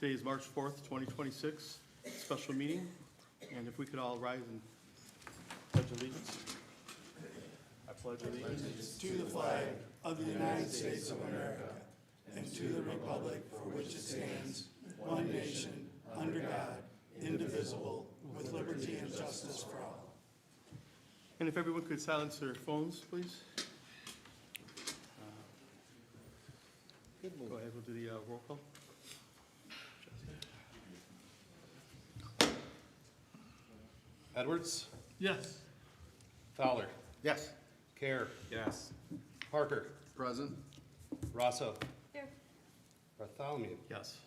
Today is March 4th, 2026, special meeting. And if we could all rise and pledge allegiance. I pledge allegiance To the flag of the United States of America and to the republic for which it stands, one nation, under God, indivisible, with liberty and justice for all. And if everyone could silence their phones, please. Go ahead, we'll do the roll call. Edwards, Yes. Fowler, Yes. Kerr, Yes. Parker, Present. Rosso, Here. Bartholomew. Yes.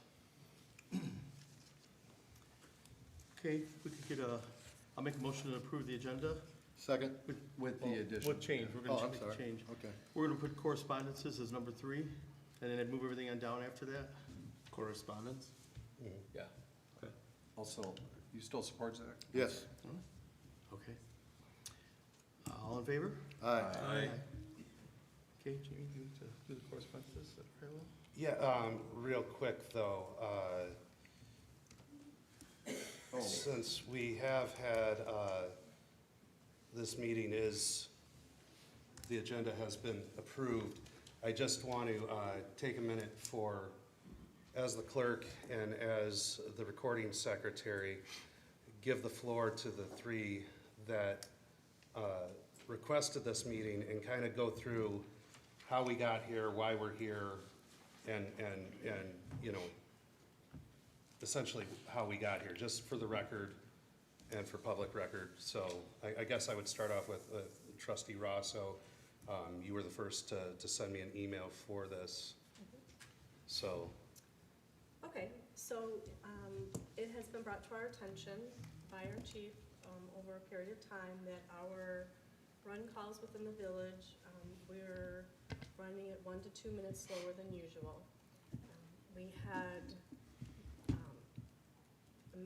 Okay, we could get I'll make a motion to approve the agenda. Second. With- With well, the addition. With change, we're Oh, gonna I'm make a sorry. change. Okay. We're gonna put correspondences as number 3, and then move everything on down after that. Correspondence? Yeah. Also, you still support Zach? Yes. Okay. All in favor? Aye. Okay, Jamie, you need to do the correspondences at parallel? Yeah, real quick though, since we have had, this meeting the agenda has been approved, I just want to take a minute for, as the clerk and as the recording secretary, give the floor to the three that requested this meeting and kind of go through how we got here, why we're here, and you know, essentially how we got here, just for the record and for public record. So I guess I would start off with Trustee Rosso. You were the first to send me an email for this. So, Okay, so it has been brought to our attention by our chief over a period of time that our run calls within the village, we're running at 1 to 2 minutes slower than usual. We had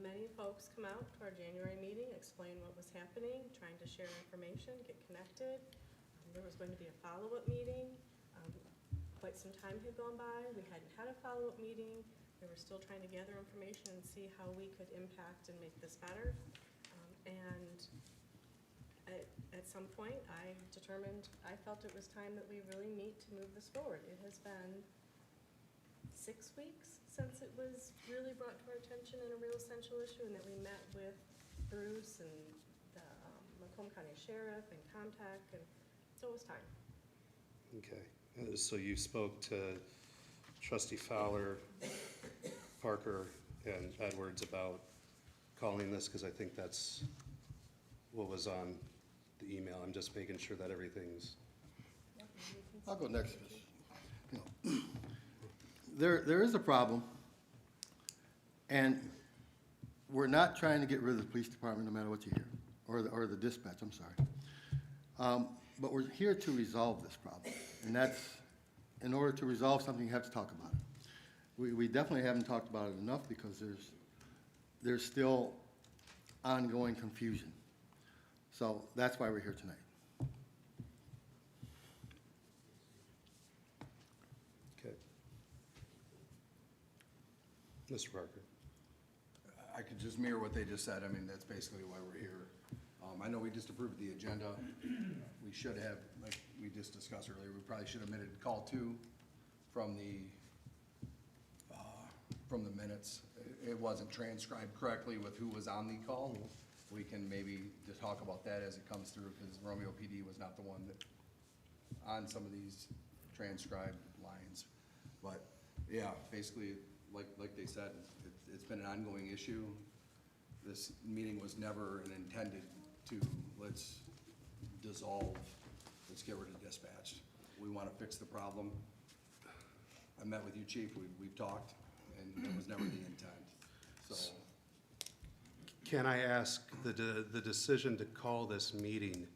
many folks come out to our January meeting, explain what was happening, trying to share information, get connected. There was going to be a follow-up meeting. Quite some time had gone by. We hadn't had a follow-up meeting. We were still trying to gather information and see how we could impact and make this better. And at some point, I felt it was time that we really meet to move this forward. It has been 6 weeks since it was really brought to our attention in a real essential issue, and that we met with Bruce and the Macomb County Sheriff and Contact, and so it was time. okay. So you spoke to Trustee Fowler, Parker, and Edwards about calling this, because I think that's what was on the email. I'm just making sure that everything's, I'll go next. You know, There is a problem, and we're not trying to get rid of the police department no matter what you hear, or the dispatch, I'm sorry. But we're here to resolve this problem, and that's, in order to resolve something, you have to talk about it. We definitely haven't talked about it enough because there's still ongoing confusion. So that's why we're here tonight. okay. Mr. Parker? I could just mirror what they just said. I mean, that's basically why we're here. I know we just approved the agenda. We should have, like we just discussed earlier, we probably should have omitted call 2 from the minutes. It wasn't transcribed correctly with who was on the call. We can maybe just talk about that as it comes through, because Romeo PD was not the one that, on some of these transcribed lines. But, yeah, basically, like they said, it's been an ongoing issue. This meeting was never intended to, let's dissolve, let's get rid of dispatch. We want to fix the problem. I met with you, Chief, we've talked, and it was never the intent, so. Can I ask, the decision to call this meeting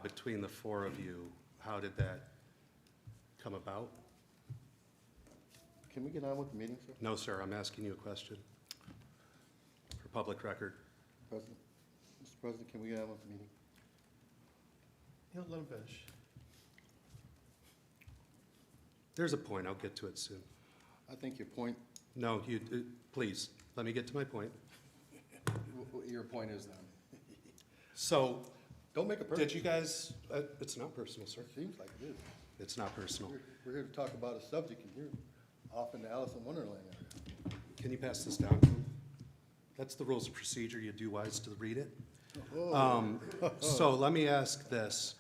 between the four of you, how did that come about? Can we get on with the meeting, sir? No, sir, I'm asking you a question for public record. President? Mr. President, can we get on with the meeting? Yeah, let him finish. There's a point, I'll get to it soon. I think your point No, please, let me get to my point. Your point is then? So, Don't make it personal. did you guys, it's not personal, sir. Seems like it is. It's not personal. We're here to talk about a subject, and you're off in the Alice in Wonderland area. Can you pass this down to him? That's the rules of procedure. You'd do wise to read it. So let me ask this.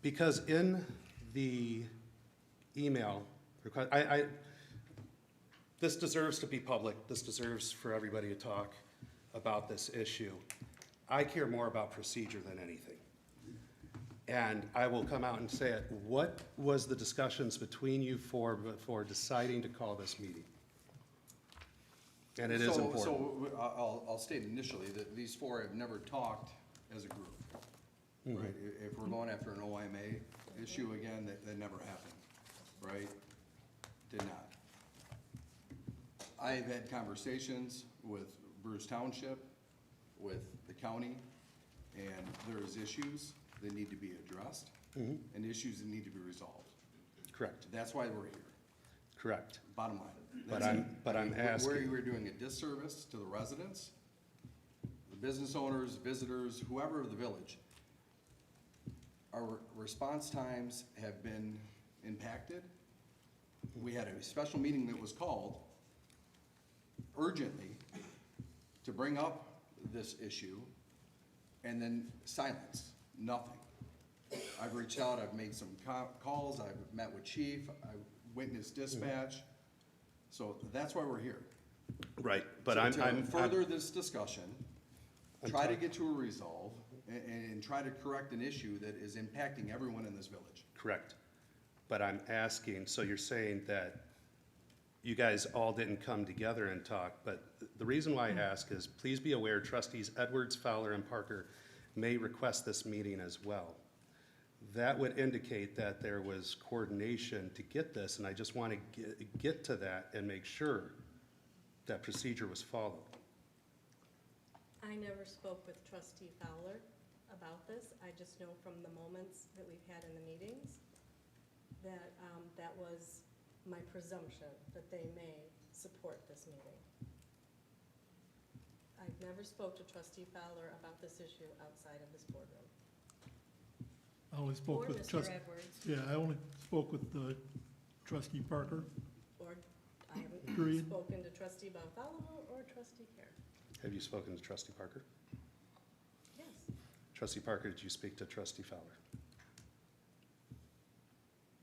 Because in the email request, this deserves to be public. This deserves for everybody to talk about this issue. I care more about procedure than anything. And I will come out and say it. What was the discussions between you for deciding to call this meeting? And it is important. So I'll state initially that these four have never talked as a group. Right? If we're going after an OMA issue again, that never happened, right? Did not. I've had conversations with Bruce Township, with the county, and there's issues that need to be addressed and issues that need to be resolved. Correct, That's why we're here, correct. bottom line. But That's it. I'm Where asking, we're doing a disservice to the residents, the business owners, visitors, whoever of the village. Our response times have been impacted. We had a special meeting that was called urgently to bring up this issue, and then silence, nothing. I've reached out, I've made some calls, I've met with chief, I've witnessed dispatch, so that's why we're here. right, but So to further this discussion, try to get to a resolve, and try to correct an issue that is impacting everyone in this village. correct. But I'm asking, so you're saying that you guys all didn't come together and talk, but the reason why I ask is, please be aware trustees Edwards, Fowler, and Parker may request this meeting as well. That would indicate that there was coordination to get this, and I just want to get to that and make sure that procedure was followed. I never spoke with trustee Fowler about this. I just know from the moments that we've had in the meetings that that was my presumption, that they may support this meeting. I've never spoke to trustee Fowler about this issue outside of this boardroom. I only spoke Or with Mr. trustee, Edwards, yeah, I only spoke with trustee Parker. or I haven't Period. spoken to trustee Bartholomew or trustee Care. Have you spoken to trustee Parker? Yes. Trustee Parker, did you speak to trustee Fowler?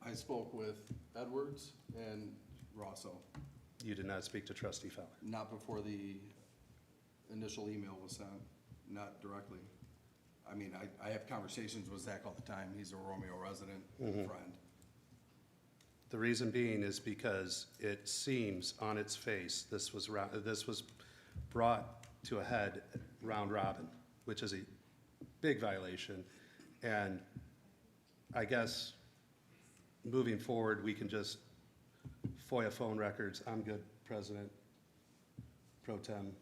I spoke with Edwards and Rosso, You did not speak to trustee Fowler. not before the initial email was sent, not directly. I mean, I have conversations with Zach all the time, he's a Romeo resident, friend. The reason being is because it seems on its face, this was brought to a head round robin, which is a big violation. And I guess moving forward, we can just FOIA phone records. I'm good, President Pro Tem.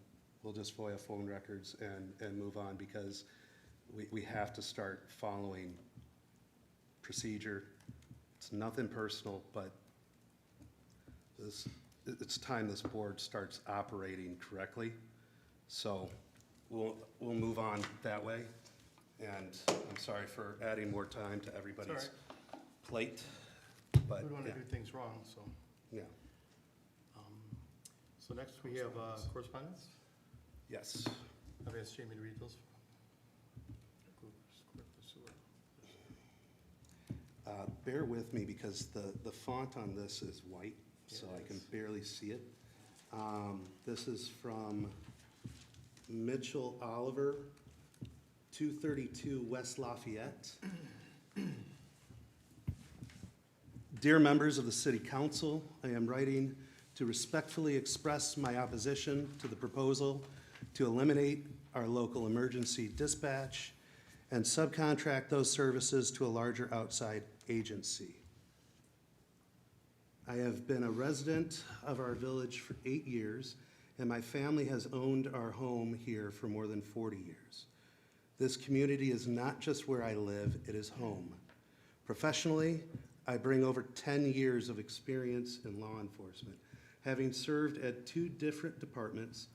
We'll just FOIA phone records and move on, because we have to start following procedure. It's nothing personal, but it's time this board starts operating correctly. So we'll move on that way. And I'm sorry for adding more time to everybody's plate, but We don't want to yeah, do things wrong, so. yeah, So next we have correspondence. yes. I've asked Jamie to read those. Bear with me because the font on this is white, so Yeah, I can it's- barely see it. This is from Mitchell Oliver, 232 West Lafayette. Dear members of the City Council, I am writing to respectfully express my opposition to the proposal to eliminate our local emergency dispatch and subcontract those services to a larger outside agency. I have been a resident of our village for 8 years, and my family has owned our home here for more than 40 years. This community is not just where I live, it is home. Professionally, I bring over 10 years of experience in law enforcement, having served at 2 different departments,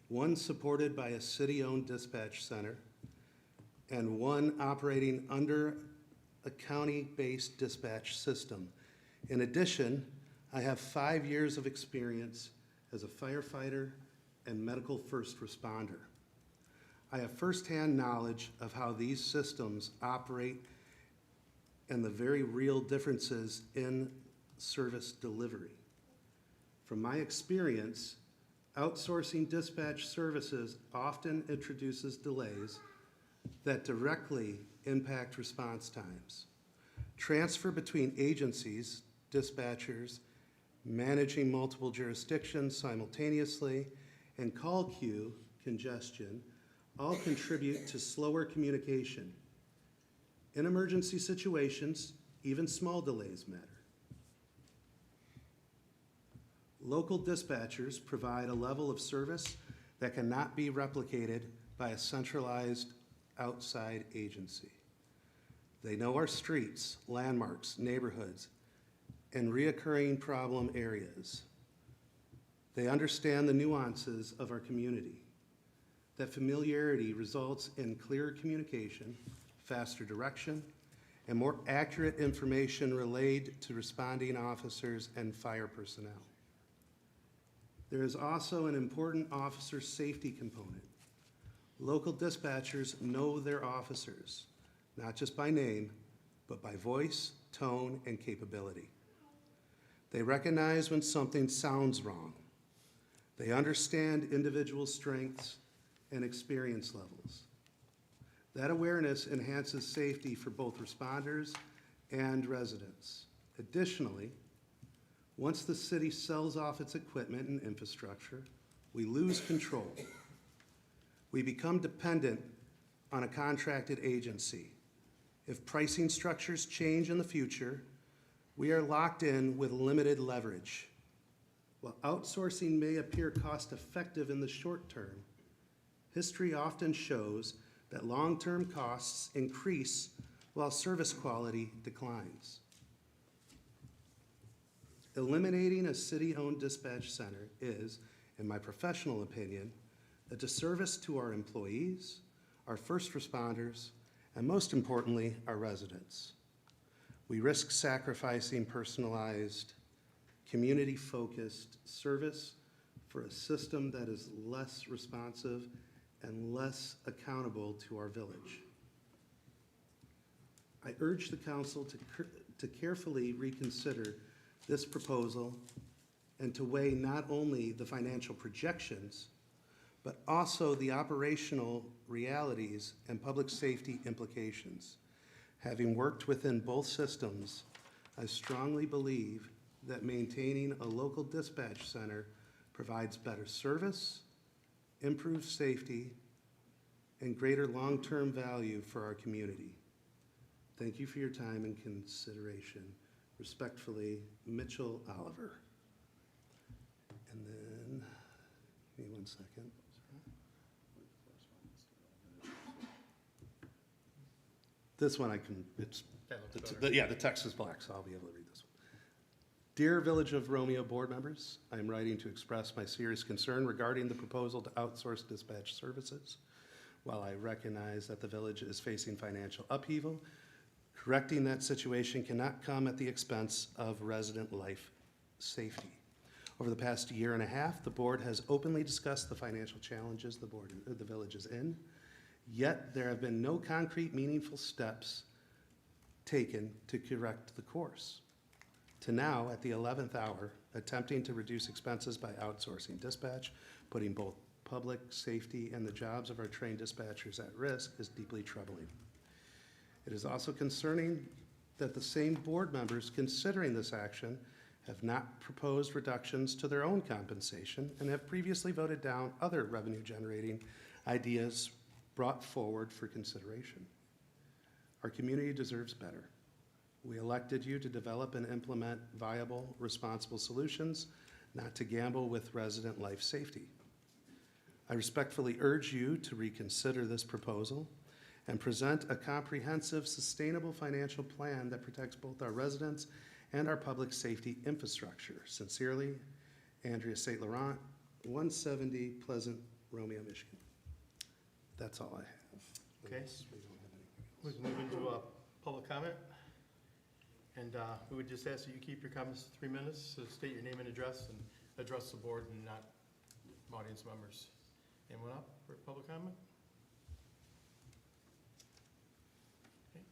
one supported by a city-owned dispatch center, and one operating under a county-based dispatch system. In addition, I have 5 years of experience as a firefighter and medical first responder. I have firsthand knowledge of how these systems operate and the very real differences in service delivery. From my experience, outsourcing dispatch services often introduces delays that directly impact response times. Transfer between agencies, dispatchers, managing multiple jurisdictions simultaneously, and call queue congestion all contribute to slower communication. In emergency situations, even small delays matter. Local dispatchers provide a level of service that cannot be replicated by a centralized outside agency. They know our streets, landmarks, neighborhoods, and reoccurring problem areas. They understand the nuances of our community. That familiarity results in clearer communication, faster direction, and more accurate information relayed to responding officers and fire personnel. There is also an important officer safety component. Local dispatchers know their officers, not just by name, but by voice, tone, and capability. They recognize when something sounds wrong. They understand individual strengths and experience levels. That awareness enhances safety for both responders and residents. Additionally, once the city sells off its equipment and infrastructure, we lose control. We become dependent on a contracted agency. If pricing structures change in the future, we are locked in with limited leverage. While outsourcing may appear cost-effective in the short term, history often shows that long-term costs increase while service quality declines. Eliminating a city-owned dispatch center is, in my professional opinion, a disservice to our employees, our first responders, and most importantly, our residents. We risk sacrificing personalized, community-focused service for a system that is less responsive and less accountable to our village. I urge the council to carefully reconsider this proposal and to weigh not only the financial projections, but also the operational realities and public safety implications. Having worked within both systems, I strongly believe that maintaining a local dispatch center provides better service, improved safety, and greater long-term value for our community. Thank you for your time and consideration. Respectfully, Mitchell Oliver. And then, give me 1 second. This one I can, the text is black, so I'll be able to read this one. Dear Village of Romeo board members, I am writing to express my serious concern regarding the proposal to outsource dispatch services. While I recognize that the village is facing financial upheaval, correcting that situation cannot come at the expense of resident life safety. Over the past year and a half, the board has openly discussed the financial challenges the village is in, yet there have been no concrete, meaningful steps taken to correct the course. To now, at the 11th hour, attempting to reduce expenses by outsourcing dispatch, putting both public safety and the jobs of our trained dispatchers at risk is deeply troubling. It is also concerning that the same board members considering this action have not proposed reductions to their own compensation and have previously voted down other revenue-generating ideas brought forward for consideration. Our community deserves better. We elected you to develop and implement viable, responsible solutions, not to gamble with resident life safety. I respectfully urge you to reconsider this proposal and present a comprehensive, sustainable financial plan that protects both our residents and our public safety infrastructure. Sincerely, Andrea St. Laurent, 170 Pleasant, Romeo, Michigan. That's all I have. Okay. Unless we don't have anything else. We can move into a public comment. And we would just ask that you keep your comments to 3 minutes, so state your name and address and address the board and not audience members. Anyone up for public comment? Okay.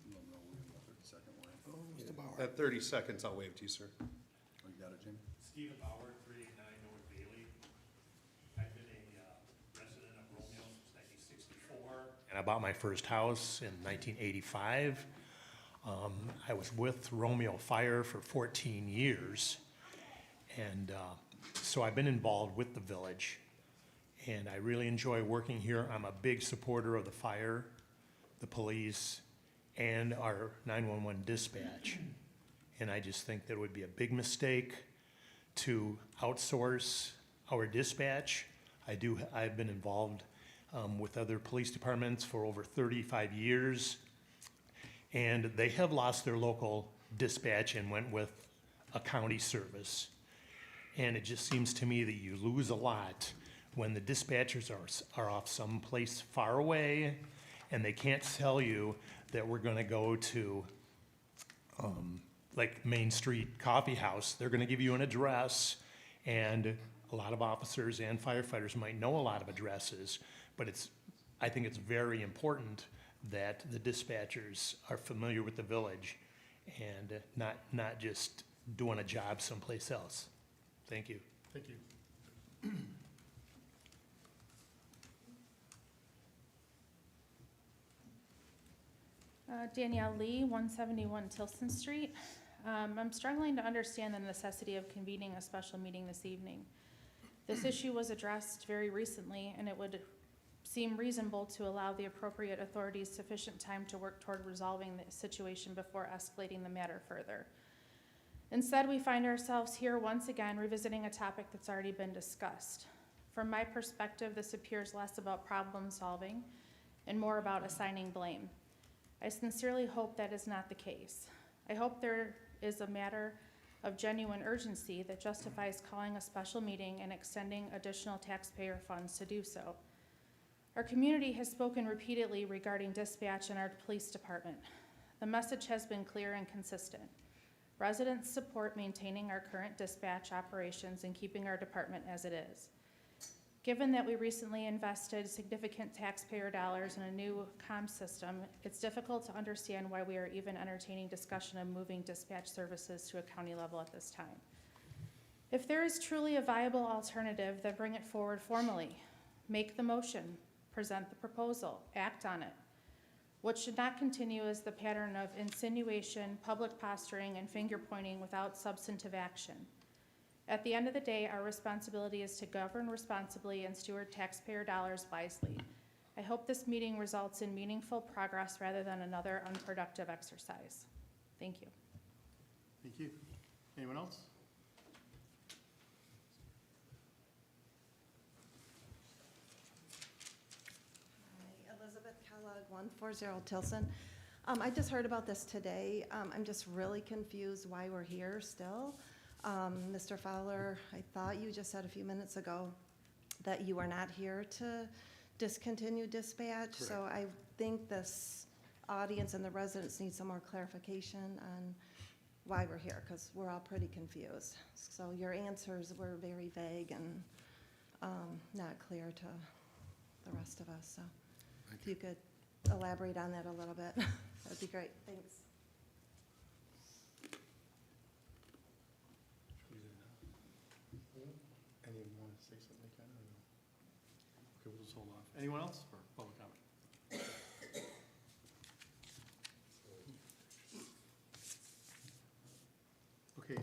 No, we have a 30-second warning. Mr. Bauer. At 30 seconds, I'll wave to you, sir. Oh, you got it, Jamie? Stephen Bauer, 389 North Bailey. I've been a resident of Romeo since 1964. And I bought my first house in 1985. I was with Romeo Fire for 14 years. And so I've been involved with the village. And I really enjoy working here. I'm a big supporter of the fire, the police, and our 911 dispatch. And I just think that it would be a big mistake to outsource our dispatch. I've been involved with other police departments for over 35 years. And they have lost their local dispatch and went with a county service. And it just seems to me that you lose a lot when the dispatchers are off someplace far away and they can't tell you that we're gonna go to like Main Street Coffee House. They're gonna give you an address, and a lot of officers and firefighters might know a lot of addresses, but I think it's very important that the dispatchers are familiar with the village and not just doing a job someplace else. Thank you. Thank you. Danielle Lee, 171 Tilson Street. I'm struggling to understand the necessity of convening a special meeting this evening. This issue was addressed very recently, and it would seem reasonable to allow the appropriate authorities sufficient time to work toward resolving the situation before escalating the matter further. Instead, we find ourselves here once again revisiting a topic that's already been discussed. From my perspective, this appears less about problem solving and more about assigning blame. I sincerely hope that is not the case. I hope there is a matter of genuine urgency that justifies calling a special meeting and extending additional taxpayer funds to do so. Our community has spoken repeatedly regarding dispatch in our police department. The message has been clear and consistent. Residents support maintaining our current dispatch operations and keeping our department as it is. Given that we recently invested significant taxpayer dollars in a new comm system, it's difficult to understand why we are even entertaining discussion of moving dispatch services to a county level at this time. If there is truly a viable alternative, then bring it forward formally. Make the motion, present the proposal, act on it. What should not continue is the pattern of insinuation, public posturing, and finger pointing without substantive action. At the end of the day, our responsibility is to govern responsibly and steward taxpayer dollars wisely. I hope this meeting results in meaningful progress rather than another unproductive exercise. Thank you. Thank you. Anyone else? Hi, Elizabeth Kellogg, 140 Tilson. I just heard about this today. I'm just really confused why we're here still. Mr. Fowler, I thought you just said a few minutes ago that you are not here to discontinue dispatch. Correct. So I think this audience and the residents need some more clarification on why we're here, because we're all pretty confused. So your answers were very vague and not clear to the rest of us. So if you could elaborate on that a little bit, that'd be great. Thanks. Anyone want to say something, Ken, or no? Okay, we'll just hold off. Anyone else for public comment? Okay,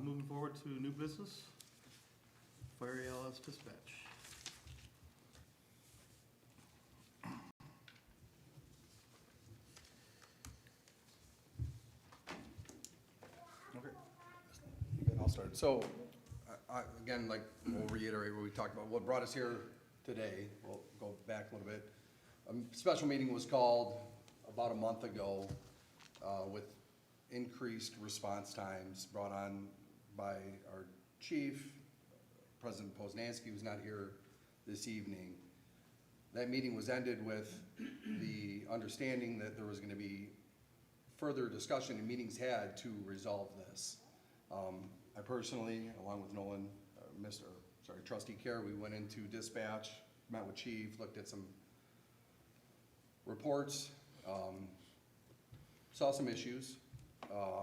moving forward to new business, Fire ALS Dispatch. Okay. I'll start. So, again, like, we'll reiterate what we talked about. What brought us here today, we'll go back a little bit. A special meeting was called about a month ago with increased response times brought on by our chief, President Poznanski, who's not here this evening. That meeting was ended with the understanding that there was gonna be further discussion and meetings had to resolve this. I personally, along with Nolan, Trustee Care, we went into dispatch, met with chief, looked at some reports, saw some issues.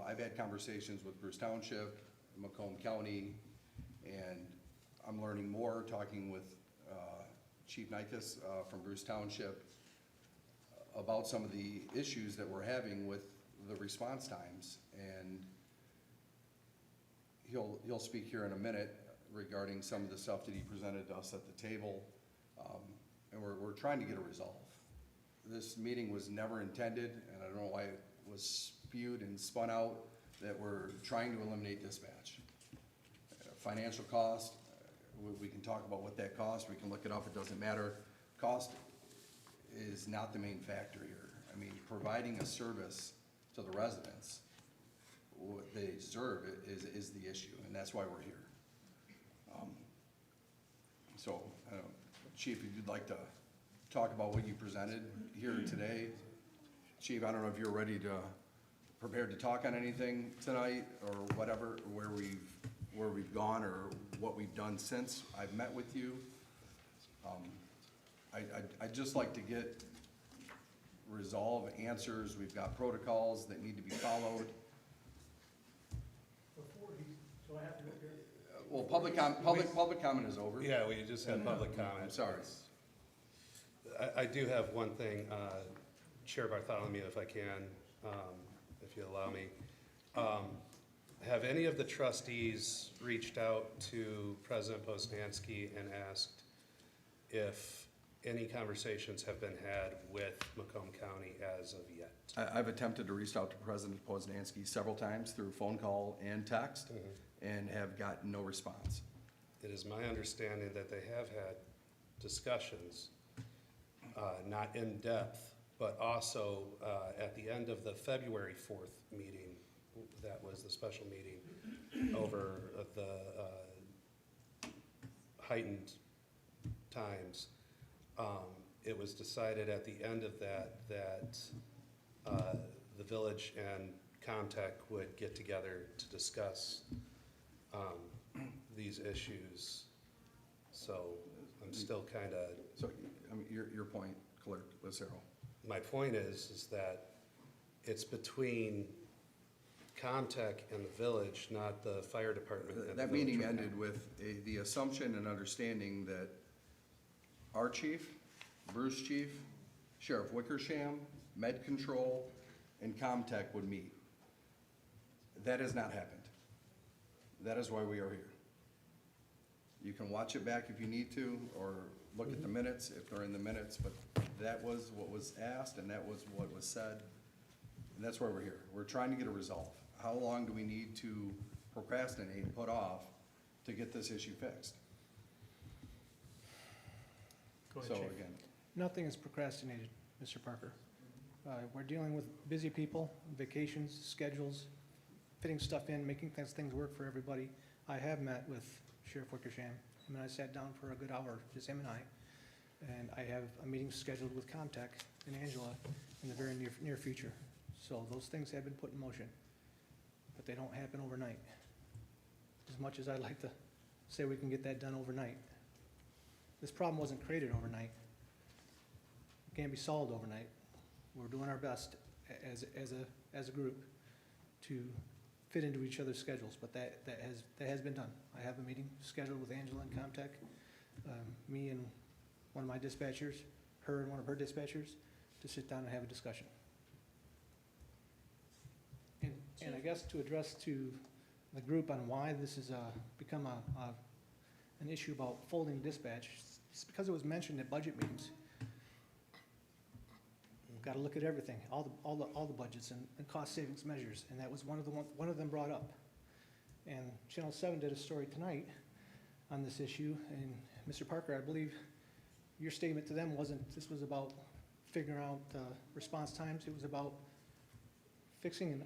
I've had conversations with Bruce Township, Macomb County, and I'm learning more, talking with Chief Nykus from Bruce Township about some of the issues that we're having with the response times. And he'll speak here in a minute regarding some of the stuff that he presented to us at the table. And we're trying to get a resolve. This meeting was never intended, and I don't know why it was spewed and spun out, that we're trying to eliminate dispatch. Financial cost, we can talk about what that cost, we can look it up, it doesn't matter. Cost is not the main factor here. I mean, providing a service to the residents, what they deserve is the issue, and that's why we're here. So, I don't know, Chief, if you'd like to talk about what you presented here today. Chief, I don't know if you're ready to, prepared to talk on anything tonight, or whatever, where we've gone, or what we've done since I've met with you. I'd just like to get resolve answers. We've got protocols that need to be followed. Well, public comment is over. Yeah, we just had public comment. I'm sorry. I do have one thing, Chair Bartholomew, if I can, if you allow me. Have any of the trustees reached out to President Poznanski and asked if any conversations have been had with Macomb County as of yet? I've attempted to reach out to President Poznanski several times through phone call and text, and have gotten no response. It is my understanding that they have had discussions, not in depth, but also at the end of the February 4th meeting, that was the special meeting over the heightened times. It was decided at the end of that the village and Comtech would get together to discuss these issues. So I'm still kind of. So, I mean, your point, Clerk Lucero. My point is that it's between Comtech and the village, not the fire department. And That the village meeting right ended now. with the assumption and understanding that our chief, Bruce Chief, Sheriff Wickersham, Med Control, and Comtech would meet. That has not happened. That is why we are here. You can watch it back if you need to, or look at the minutes if they're in the minutes, but that was what was asked and that was what was said. And that's why we're here. We're trying to get a resolve. How long do we need to procrastinate and put off to get this issue fixed? Go ahead, So Chief. again, Nothing is procrastinated, Mr. Parker. We're dealing with busy people, vacations, schedules, fitting stuff in, making things work for everybody. I have met with Sheriff Wickersham. I mean, I sat down for a good hour, just him and I. And I have a meeting scheduled with Comtech and Angela in the very near future. So those things have been put in motion, but they don't happen overnight. As much as I'd like to say we can get that done overnight. This problem wasn't created overnight. It can't be solved overnight. We're doing our best as a group to fit into each other's schedules, but that has been done. I have a meeting scheduled with Angela and Comtech, me and one of my dispatchers, her and one of her dispatchers, to sit down and have a discussion. And I guess to address to the group on why this has become an issue about folding dispatch, it's because it was mentioned at budget meetings. We've got to look at everything, all the budgets and cost savings measures, and that was one of them brought up. And Channel 7 did a story tonight on this issue, and Mr. Parker, I believe your statement to them this was about figuring out response times. It was about fixing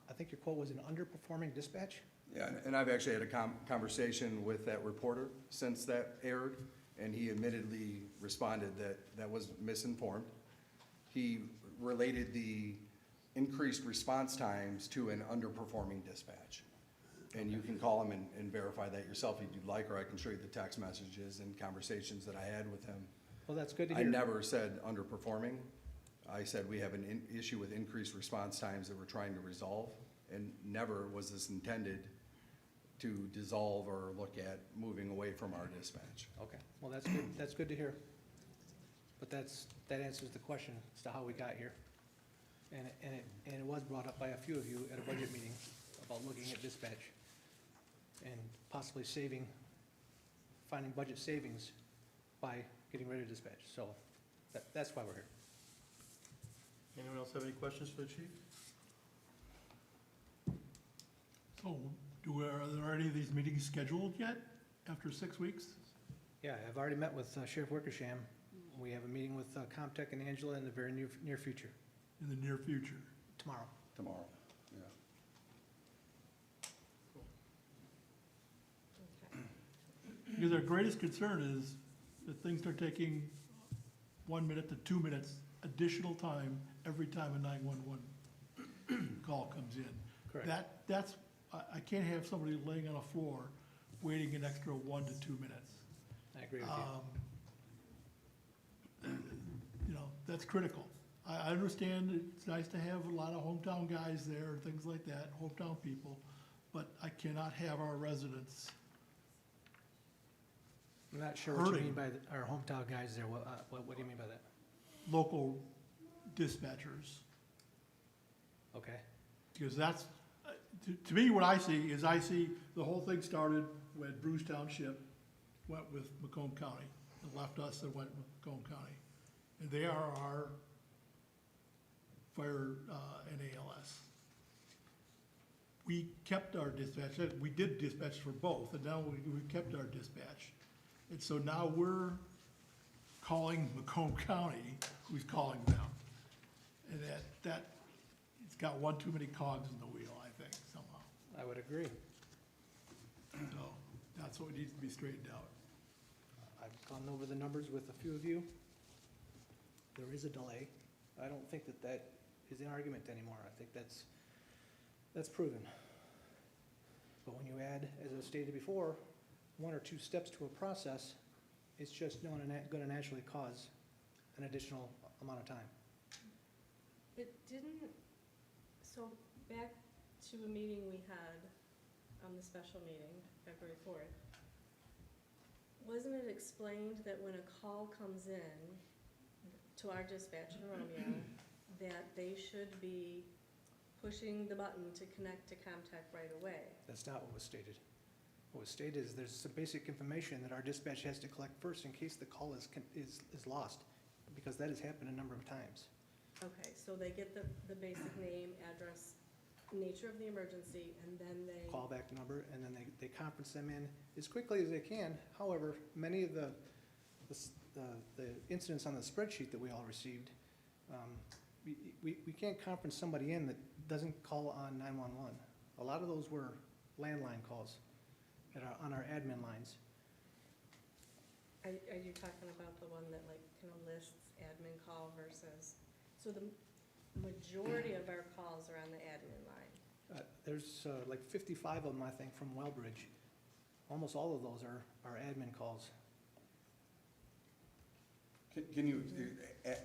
I think your quote was an underperforming dispatch? Yeah, and I've actually had a conversation with that reporter since that aired, and he admittedly responded that that was misinformed. He related the increased response times to an underperforming dispatch. And you can call him and verify that yourself if you'd like, or I can show you the text messages and conversations that I had with him. Well, that's good to I hear. never said underperforming. I said we have an issue with increased response times that we're trying to resolve, and never was this intended to dissolve or look at moving away from our dispatch. Okay, well, that's good to hear. But that answers the question as to how we got here. And it was brought up by a few of you at a budget meeting about looking at dispatch and possibly finding budget savings by getting rid of dispatch. So that's why we're here. Anyone else have any questions for the chief? So, are there any of these meetings scheduled yet after 6 weeks? Yeah, I've already met with Sheriff Wickersham. We have a meeting with Comtech and Angela in the very near future, In the near future? tomorrow. Tomorrow, yeah. Okay. Because our greatest concern is that things are taking 1 minute to 2 minutes additional time every time a 911 call comes in. Correct. I can't have somebody laying on a floor waiting an extra 1 to 2 minutes. I agree with you. You know, that's critical. I understand it's nice to have a lot of hometown guys there and things like that, hometown people, but I cannot have our residents. I'm not sure what you Hurting. mean by our hometown guys there. What do you mean by that? Local dispatchers, Okay, because that's, to me, what I see is the whole thing started when Bruce Township went with Macomb County and left us and went with Macomb County. And they are our fire and ALS. We kept our dispatch, we did dispatch for both, and now we kept our dispatch. And so now we're calling Macomb County, who's calling them. And that, it's got one too many cogs in the wheel, I think, somehow. I would agree. So that's what needs to be straightened out. I've gone over the numbers with a few of you. There is a delay. I don't think that is an argument anymore. I think that's proven. But when you add, as I stated before, 1 or 2 steps to a process, it's just going to naturally cause an additional amount of time. It didn't, so back to a meeting we had, the special meeting, February 4th, wasn't it explained that when a call comes in to our dispatch in Romeo, that they should be pushing the button to connect to Comtech right away? That's not what was stated. What was stated is there's some basic information that our dispatch has to collect first in case the call is lost, because that has happened a number of times. Okay, so they get the basic name, address, nature of the emergency, and then they. Callback number, and then they conference them in as quickly as they can. However, many of the incidents on the spreadsheet that we all received, we can't conference somebody in that doesn't call on 911. A lot of those were landline calls on our admin lines. Are you talking about the one that lists admin call versus, so the majority of our calls are on the admin line? There's like 55 of them, I think, from Wellbridge. Almost all of those are admin calls. Can you,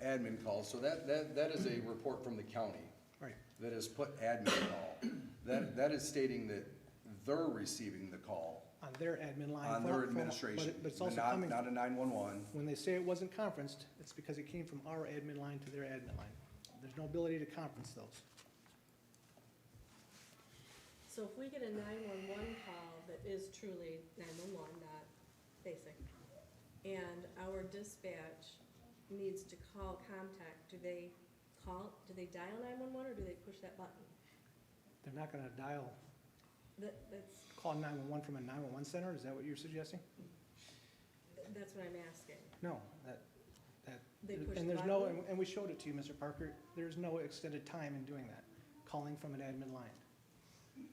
admin calls, so that is a report from the county. Right. That is put admin call. That is stating that they're receiving the call On their admin line. on their administration, But it's also not coming, a 911. when they say it wasn't conferenced, it's because it came from our admin line to their admin line. There's no ability to conference those. So if we get a 911 call that is truly 911, not basic, and our dispatch needs to call Comtech, do they dial 911 or do they push that button? They're not gonna dial, That's call 911 from a 911 center, is that what you're suggesting? what I'm asking. No, They push and the there's no, button? and we showed it to you, Mr. Parker, there's no extended time in doing that, calling from an admin line.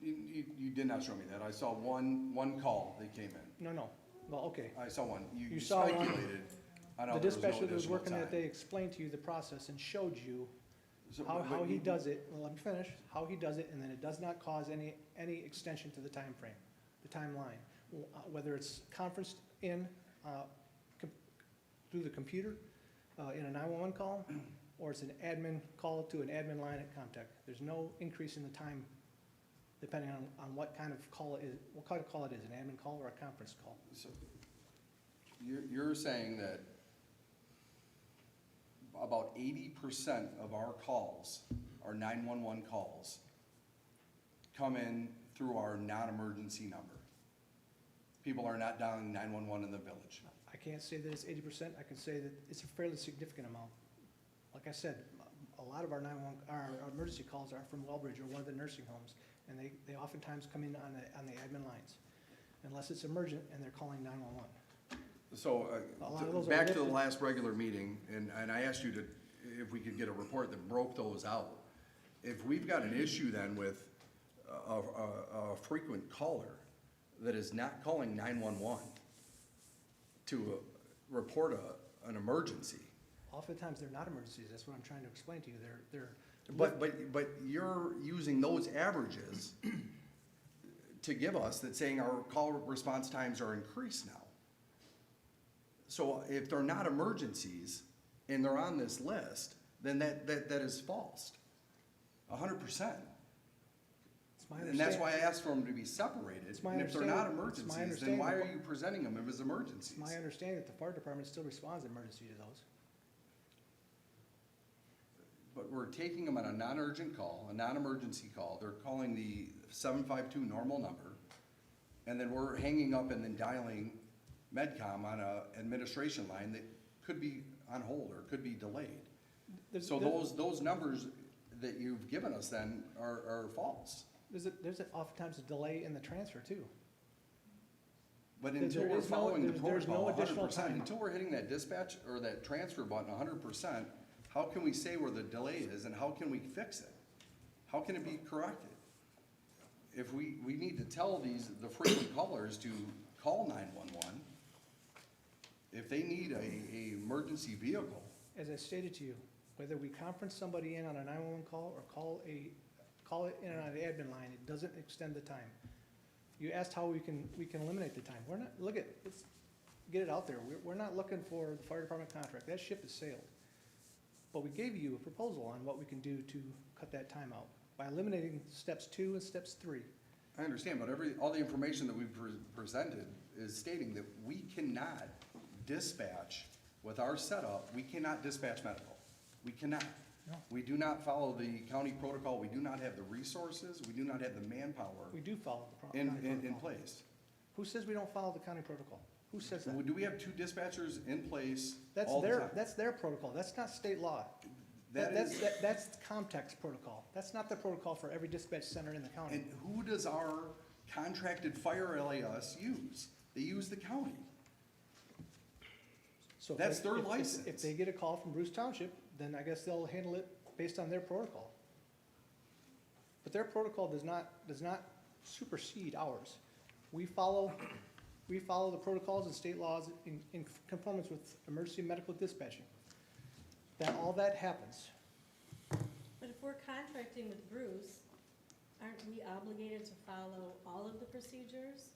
You did not show me that. I saw one call that came in. No, well, okay. I saw one. You You saw one. speculated on how The there was no dispatcher that was additional working that time. day explained to you the process and showed you So, how but he you- does it, well, let me finish, how he does it, and then it does not cause any extension to the time frame, the timeline. Whether it's conferenced in, through the computer, in a 911 call, or it's an admin call to an admin line at Comtech. There's no increase in the time, depending on what kind of call it is, what kind of call it is, an admin call or a conference call. So, you're saying that about 80% of our calls, our 911 calls, come in through our non-emergency number. People are not dialing 911 in the village. I can't say that it's 80%, I can say that it's a fairly significant amount. Like I said, a lot of our 911, our emergency calls are from Wellbridge or one of the nursing homes, and they oftentimes come in on the admin lines, unless it's emergent and they're calling 911. So, A lot of those are back to the lifted. last regular meeting, and I asked you to, if we could get a report that broke those out. If we've got an issue then with a frequent caller that is not calling 911 to report an emergency, Oftentimes, they're not emergencies, that's what I'm trying to explain to you, they're. but you're using those averages to give us that saying our call response times are increased now. So if they're not emergencies and they're on this list, then that is false. 100%. It's my And that's understand- why I asked for them to be separated. It's my And if they're not understanding- it's my emergencies, then why are understanding- you presenting them as emergencies? It's my understanding that the fire department still responds emergency to those. But we're taking them on a non-urgent call, a non-emergency call. They're calling the 752 normal number. And then we're hanging up and then dialing MedCom on a administration line that could be on hold or could be delayed. So those numbers that you've given us then are false. There's oftentimes a delay in the transfer too. But There until we're is no- following the there's no protocol additional 100%, time. until we're hitting that dispatch or that transfer button 100%, how can we say where the delay is and how can we fix it? How can it be corrected? If we need to tell the frequent callers to call 911, if they need a emergency vehicle, As I stated to you, whether we conference somebody in on a 911 call or call it in on an admin line, it doesn't extend the time. You asked how we can eliminate the time. We're not, let's get it out there. We're not looking for the fire department contract. That ship has sailed. But we gave you a proposal on what we can do to cut that time out by eliminating steps 2 and steps 3. I understand, but all the information that we've presented is stating that we cannot dispatch with our setup, we cannot dispatch medical. We cannot. No. We do not follow the county protocol. We do not have the resources. We do not have the manpower We do follow the county in protocol. place. Who says we don't follow the county protocol? Who says that? Do we have 2 dispatchers in place That's all the time? that's their protocol. That's not state law. That's That's Comtech's protocol. That's not the protocol for every dispatch center in the county. And who does our contracted fire LAS use? They use the county. So if That's they- their if- license. If they get a call from Bruce Township, then I guess they'll handle it based on their protocol. But their protocol does not supersede ours. We follow the protocols and state laws in conformance with emergency medical dispatching. All that happens. But if we're contracting with Bruce, aren't we obligated to follow all of the procedures?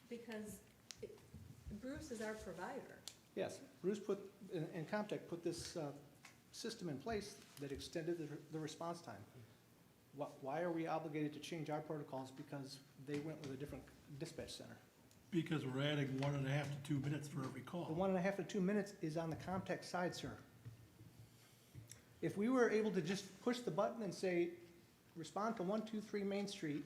Because Bruce is our provider. Yes, Bruce and Comtech put this system in place that extended the response time. Why are we obligated to change our protocols because they went with a different dispatch center? Because we're adding 1.5 to 2 minutes for every The call. 1.5 to 2 minutes is on the Comtech side, sir. If we were able to just push the button and say, respond to 123 Main Street,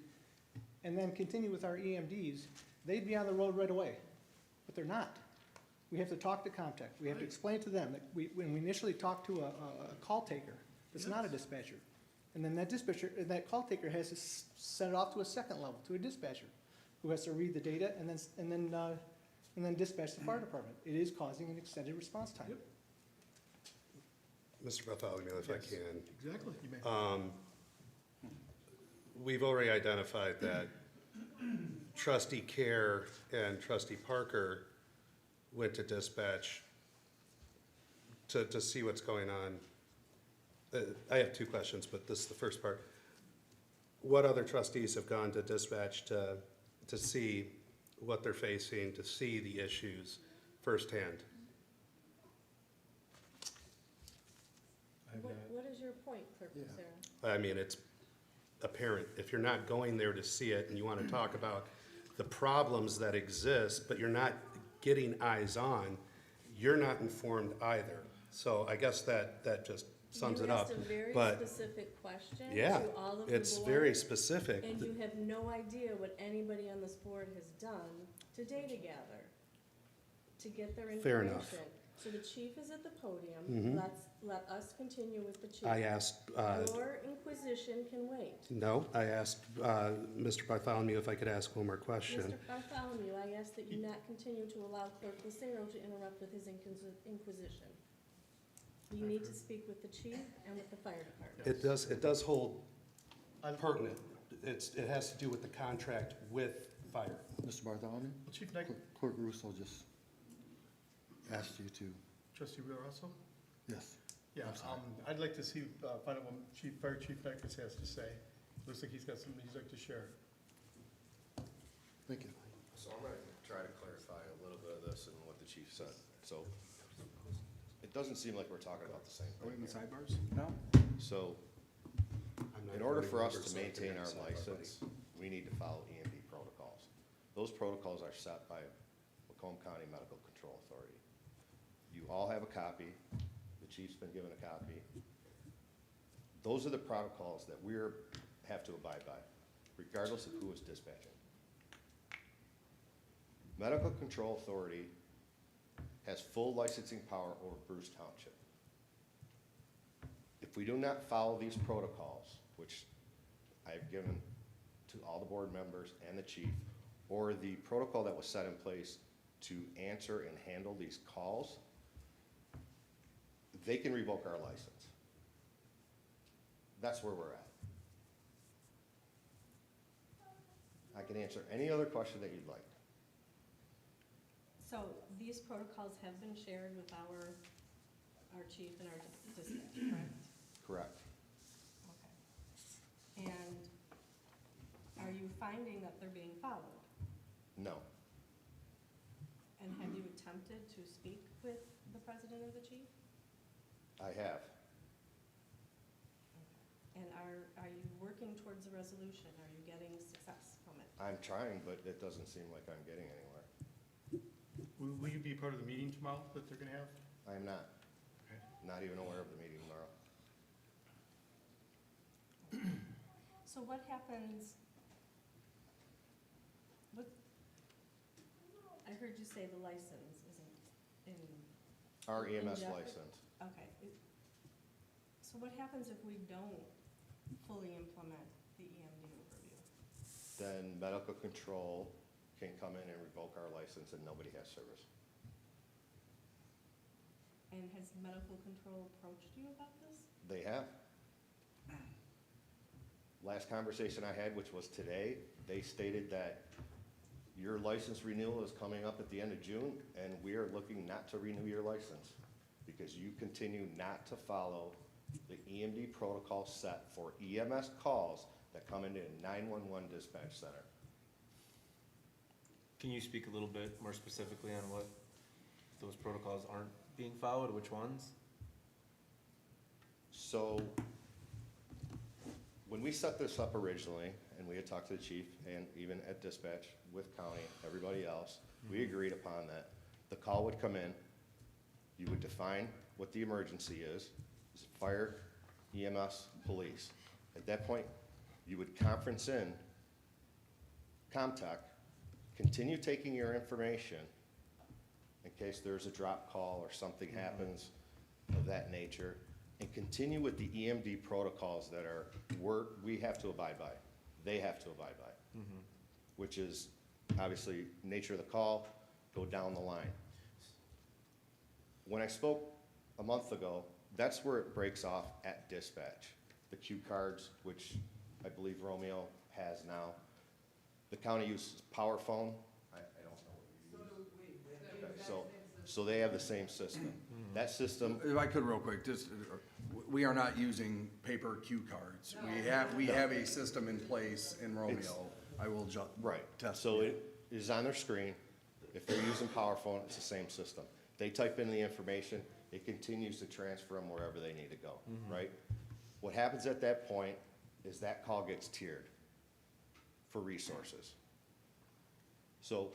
and then continue with our EMDs, they'd be on the road right away. But they're not. We have to talk to Comtech. We have to explain to them that when we initially talk to a call taker, that's not a dispatcher. And then that call taker has to send it off to a second level, to a dispatcher, who has to read the data and then dispatch the fire department. It is causing an extended response time. Yep. Mr. Bartholomew, if I Yes. can. Exactly. You may. we've already identified that trustee Care and trustee Parker went to dispatch to see what's going on. I have two questions, but this is the first part. What other trustees have gone to dispatch to see what they're facing, to see the issues firsthand? What is your point, Clerk Sarah? I mean, it's apparent. If you're not going there to see it and you want to talk about the problems that exist, but you're not getting eyes on, you're not informed either. So I guess that just sums it up. You asked a very But specific question yeah, to all of the it's very board, specific. and you have no idea what anybody on this board has done to data gather, to get their Fair information. enough. So the chief is at the podium. Mhm. Let us continue with the chief. I asked, Your inquisition can wait. no, I asked Mr. Bartholomew if I could ask one more question. Mr. Bartholomew, I ask that you not continue to allow Clerk Lucero to interrupt with his inquisition. You need to speak with the chief and with the fire department. It does hold pertinent. It has to do with the contract with fire. Mr. Bartholomew? Chief Knight, Clerk Russo just asked you to, trustee Wheeler also? yes. Yeah, I'm sorry. I'd like to see, find out what Fire Chief Knight has to say. Looks like he's got something he'd like to share. Thank you. So I'm gonna try to clarify a little bit of this and what the chief said. So it doesn't seem like we're talking about the same Are we thing in the here. sidebars? No. So I'm not in order voting for us member, to so I maintain figured our it's not my license, we need to follow EMD protocols. Those protocols are set by Macomb County Medical Control Authority. You all have a copy. The chief's been given a copy. Those are the protocols that have to abide by, regardless of who is dispatching. Medical Control Authority has full licensing power over Bruce Township. If we do not follow these protocols, which I've given to all the board members and the chief, or the protocol that was set in place to answer and handle these calls, they can revoke our license. That's where we're at. I can answer any other question that you'd like. So these protocols have been shared with our chief and our dispatch, correct? Correct. Okay. And are you finding that they're being followed? No. And have you attempted to speak with the president or the chief? I have. And are you working towards a resolution? Are you getting success from it? I'm trying, but it doesn't seem like I'm getting anywhere. Will you be part of the meeting tomorrow that they're gonna have? I am not. Okay. Not even aware of the meeting tomorrow. So what happens, I heard you say the license isn't in, Our EMS jeopardy? license. okay. So what happens if we don't fully implement the EMD overview? Then medical control can come in and revoke our license and nobody has service. And has medical control approached you about this? They have. Last conversation I had, which was today, they stated that your license renewal is coming up at the end of June, and we are looking not to renew your license because you continue not to follow the EMD protocol set for EMS calls that come into a 911 dispatch center. Can you speak a little bit more specifically on what those protocols aren't being followed, which ones? So, when we set this up originally, and we had talked to the chief and even at dispatch with county, everybody else, we agreed upon that. The call would come in, you would define what the emergency is it fire, EMS, police. At that point, you would conference in Comtech, continue taking your information in case there's a drop call or something happens of that nature, and continue with the EMD protocols that we have to abide by. They have to abide by, which is obviously nature of the call, go down the line. When I spoke a month ago, that's where it breaks off at dispatch. The cue cards, which I believe Romeo has now. The county uses Power Phone. I don't know what you use. Okay, so they have the same system. That system, If I could real quick, just, we are not using paper cue cards. We have a system in place in Romeo. I will right, test. so it is on their screen. If they're using Power Phone, it's the same system. They type in the information, it continues to transfer them wherever they need to go, right? What happens at that point is that call gets tiered for resources. So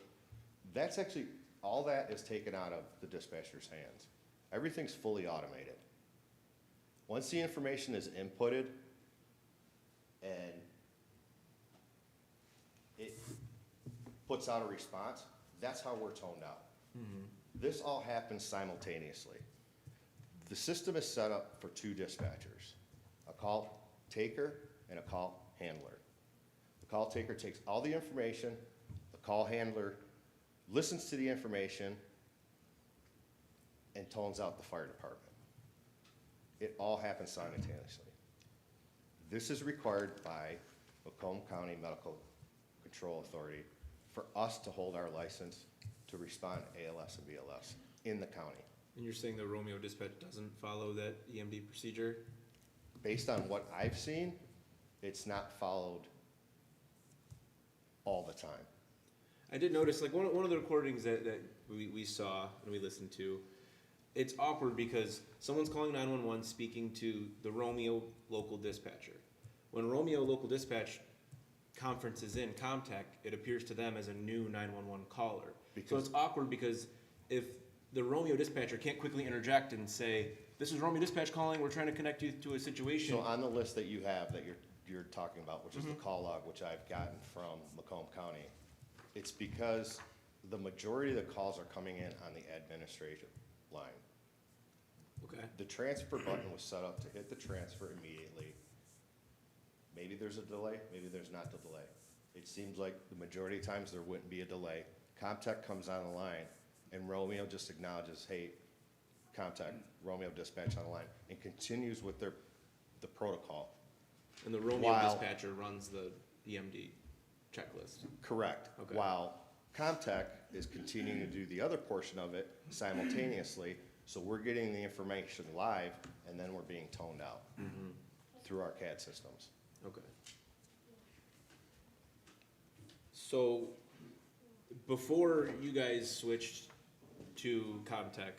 that's actually, all that is taken out of the dispatcher's hands. Everything's fully automated. Once the information is inputted and it puts out a response, that's how we're toned out. This all happens simultaneously. The system is set up for two dispatchers, a call taker and a call handler. The call taker takes all the information, the call handler listens to the information and tones out the fire department. It all happens simultaneously. This is required by Macomb County Medical Control Authority for us to hold our license to respond to ALS and BLS in the county. And you're saying the Romeo dispatch doesn't follow that EMD procedure? Based on what I've seen, it's not followed all the time. I did notice, like, one of the recordings that we saw and we listened to, it's awkward because someone's calling 911 speaking to the Romeo local dispatcher. When Romeo local dispatch conferences in Comtech, it appears to them as a new 911 caller. So it's awkward because if the Romeo dispatcher can't quickly interject and say, this is Romeo dispatch calling, we're trying to connect you to a situation. So on the list that you have that you're talking about, which is the call log, which I've gotten from Macomb County, it's because the majority of the calls are coming in on the administrative line. Okay. The transfer button was set up to hit the transfer immediately. Maybe there's a delay, maybe there's not the delay. It seems like the majority of times there wouldn't be a delay. Comtech comes on the line and Romeo just acknowledges, hey, contact Romeo dispatch on the line, and continues with the protocol. And the Romeo While- dispatcher runs the EMD checklist. Correct. Okay. While Comtech is continuing to do the other portion of it simultaneously, so we're getting the information live, and then we're being toned out through our CAD systems. Okay. So, before you guys switched to Comtech,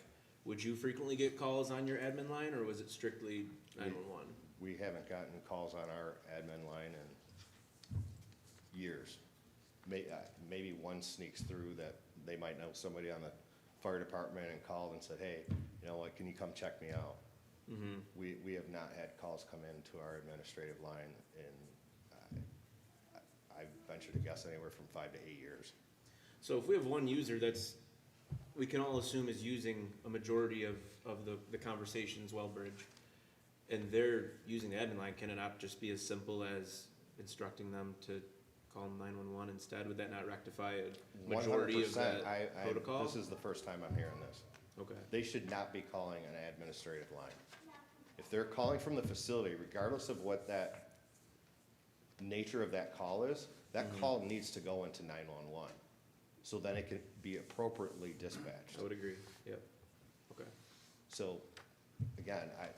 would you frequently get calls on your admin line, or was it strictly 911? We haven't gotten calls on our admin line in years. Maybe one sneaks through that they might know somebody on the fire department and called and said, hey, you know what, can you come check me out? We have not had calls come into our administrative line in, I venture to guess anywhere from 5 to 8 years. So if we have one user that's, we can all assume is using a majority of the conversations Wellbridge, and they're using the admin line, can it not just be as simple as instructing them to call 911 instead? Would that not rectify a majority of 100%. that protocol? This is the first time I'm hearing this. Okay. They should not be calling an administrative line. If they're calling from the facility, regardless of what that nature of that call is, that call needs to go into 911. So then it can be appropriately dispatched. I would agree, yep. Okay, So, again, I'm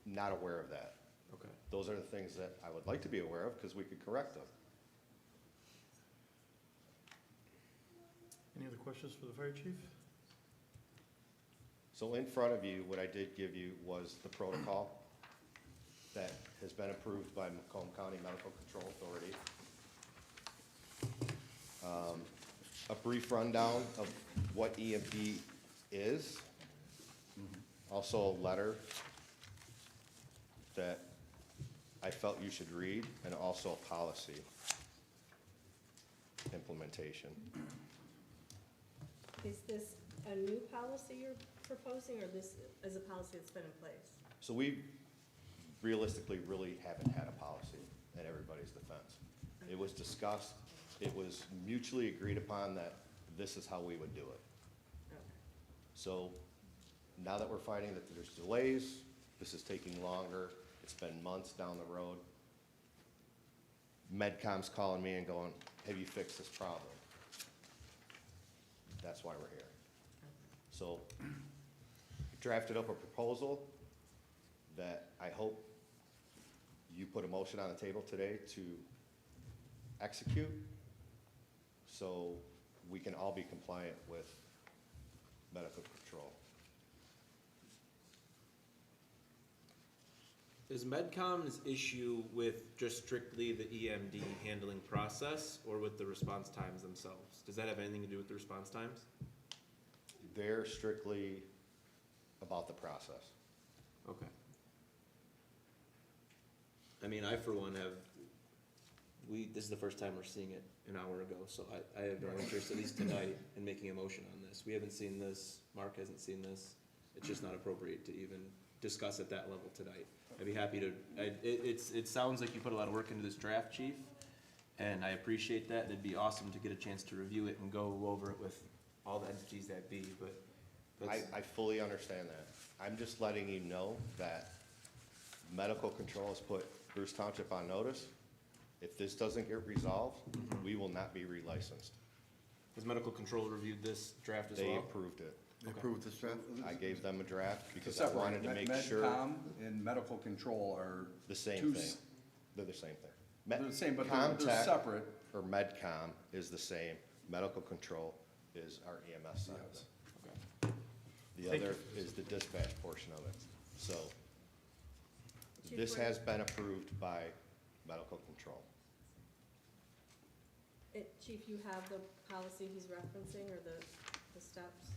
not aware of that. okay. Those are the things that I would like to be aware of, because we could correct them. Any other questions for the fire chief? So in front of you, what I did give you was the protocol that has been approved by Macomb County Medical Control Authority. A brief rundown of what EMD is. Also a letter that I felt you should read, and also a policy implementation. Is this a new policy you're proposing, or this is a policy that's been in place? So we realistically really haven't had a policy in everybody's defense. It was discussed, it was mutually agreed upon that this is how we would do it. Okay. So now that we're finding that there's delays, this is taking longer, it's been months down the road, MedCom's calling me and going, have you fixed this problem? That's why we're here. So drafted up a proposal that I hope you put a motion on the table today to execute, so we can all be compliant with medical control. Is MedCom's issue with just strictly the EMD handling process or with the response times themselves? Does that have anything to do with the response times? They're strictly about the process. Okay. I mean, I for one have, this is the first time we're seeing it an hour ago, so I have no interest, at least tonight, in making a motion on this. We haven't seen this, Mark hasn't seen this. It's just not appropriate to even discuss at that level tonight. I'd be happy to, it sounds like you put a lot of work into this draft, chief, and I appreciate that. It'd be awesome to get a chance to review it and go over it with all the entities that be, but that's. I fully understand that. I'm just letting you know that medical control has put Bruce Township on notice. If this doesn't get resolved, we will not be relicensed. Has medical control reviewed this draft as well? They approved it. They approved this draft? I gave them a draft because I Separate. wanted to make sure MedCom and medical control are the same two thing. They're the same thing. They're the same, but they're Comtech separate. or MedCom is the same. Medical control is our EMS side of it. Okay. The Thank other is the dispatch portion of it. So this Chief, has been approved by medical control. Chief, you have the policy he's referencing or the steps?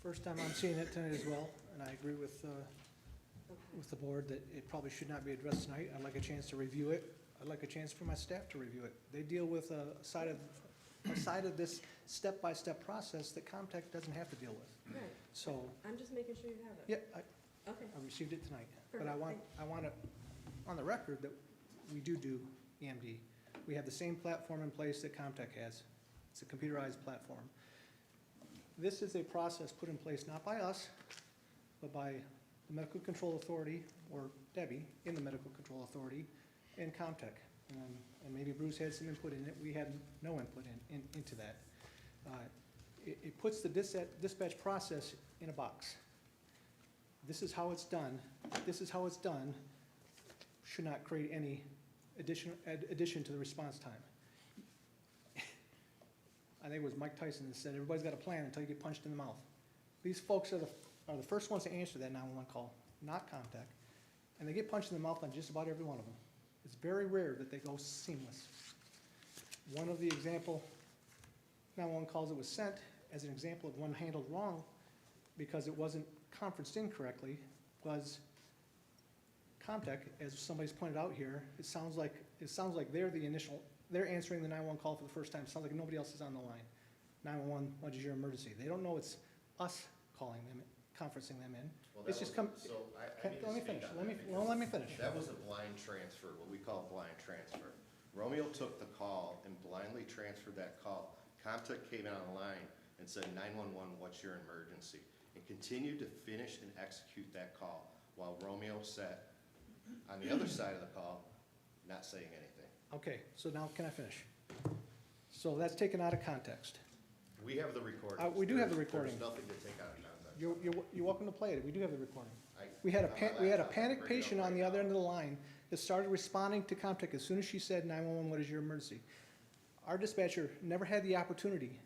First time I'm seeing it tonight as well, and I agree with Okay. the board that it probably should not be addressed tonight. I'd like a chance to review it. I'd like a chance for my staff to review it. They deal with a side of this step-by-step process that Comtech doesn't have to deal with. Right, So, I'm just making sure you have it. yeah, Okay, I received it tonight. But I Perfect, want it on the record that we do EMD. We have the same platform in place that Comtech has. It's a computerized platform. This is a process put in place not by us, but by the Medical Control Authority, or Debbie, in the Medical Control Authority, and Comtech. And maybe Bruce had some input in it. We had no input into that. It puts the dispatch process in a box. This is how it's done. This is how it's done. Should not create any addition to the response time. I think it was Mike Tyson that said, everybody's got a plan until you get punched in the mouth. These folks are the first ones to answer that 911 call, not Comtech. And they get punched in the mouth on just about every one of them. It's very rare that they go seamless. One of the example 911 calls that was sent as an example of one handled wrong because it wasn't conferenced in correctly was Comtech, as somebody's pointed out here. It sounds like they're answering the 911 call for the first time. It sounds like nobody else is on the line. 911, what is your emergency? They don't know it's us calling them, conferencing them in. It's just come, let me finish, let me finish. That was a blind transfer, what we call blind transfer. Romeo took the call and blindly transferred that call. Comtech came in on the line and said, 911, what's your emergency? And continued to finish and execute that call while Romeo sat on the other side of the call, not saying anything. Okay, so now can I finish? So that's taken out of context. We have the recording. We do have the recording. There's nothing to take out of context. You're welcome to play it. We do have the recording. I- We had on my a laptop, panicked I'll bring it up patient on right the other now. end of the line that started responding to Comtech as soon as she said 911, what is your emergency? Our dispatcher never had the opportunity.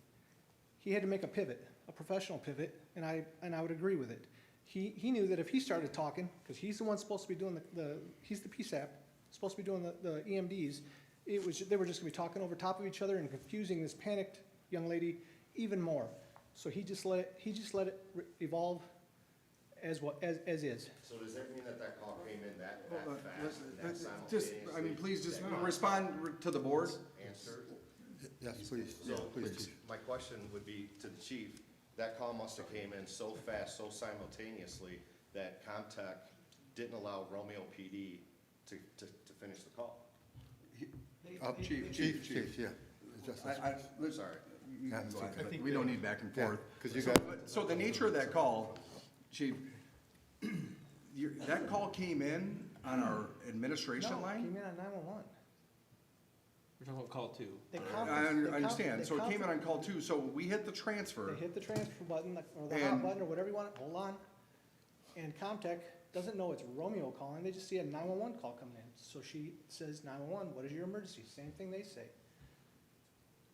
He had to make a pivot, a professional pivot, and I would agree with it. He knew that if he started talking, because he's the one supposed to be doing he's the PSAP, supposed to be doing the EMDs, they were just gonna be talking over top of each other and confusing this panicked young lady even more. So he just let it evolve as is. So does that mean that call came in that Hold on, fast? and that Just, I mean, please just respond to the board. Answered? Yes, please. So, Please, Chief. my question would be to the chief, that call must have came in so fast, so simultaneously, that Comtech didn't allow Romeo PD to finish the call. Chief, yeah. Justice. I'm sorry. You can go ahead, I but think we don't need back and Yeah, forth. 'cause you So- got- So the nature of that call, chief, that call came in on our administration No, line? came in on 911. We're talking about call two. They I conference- they understand, they so it came in conference- on call two, so we hit the transfer. They hit the transfer button, or the hot And- button, or whatever you want, hold on. And Comtech doesn't know it's Romeo calling, they just see a 911 call coming in. So she says, 911, what is your emergency? Same thing they say.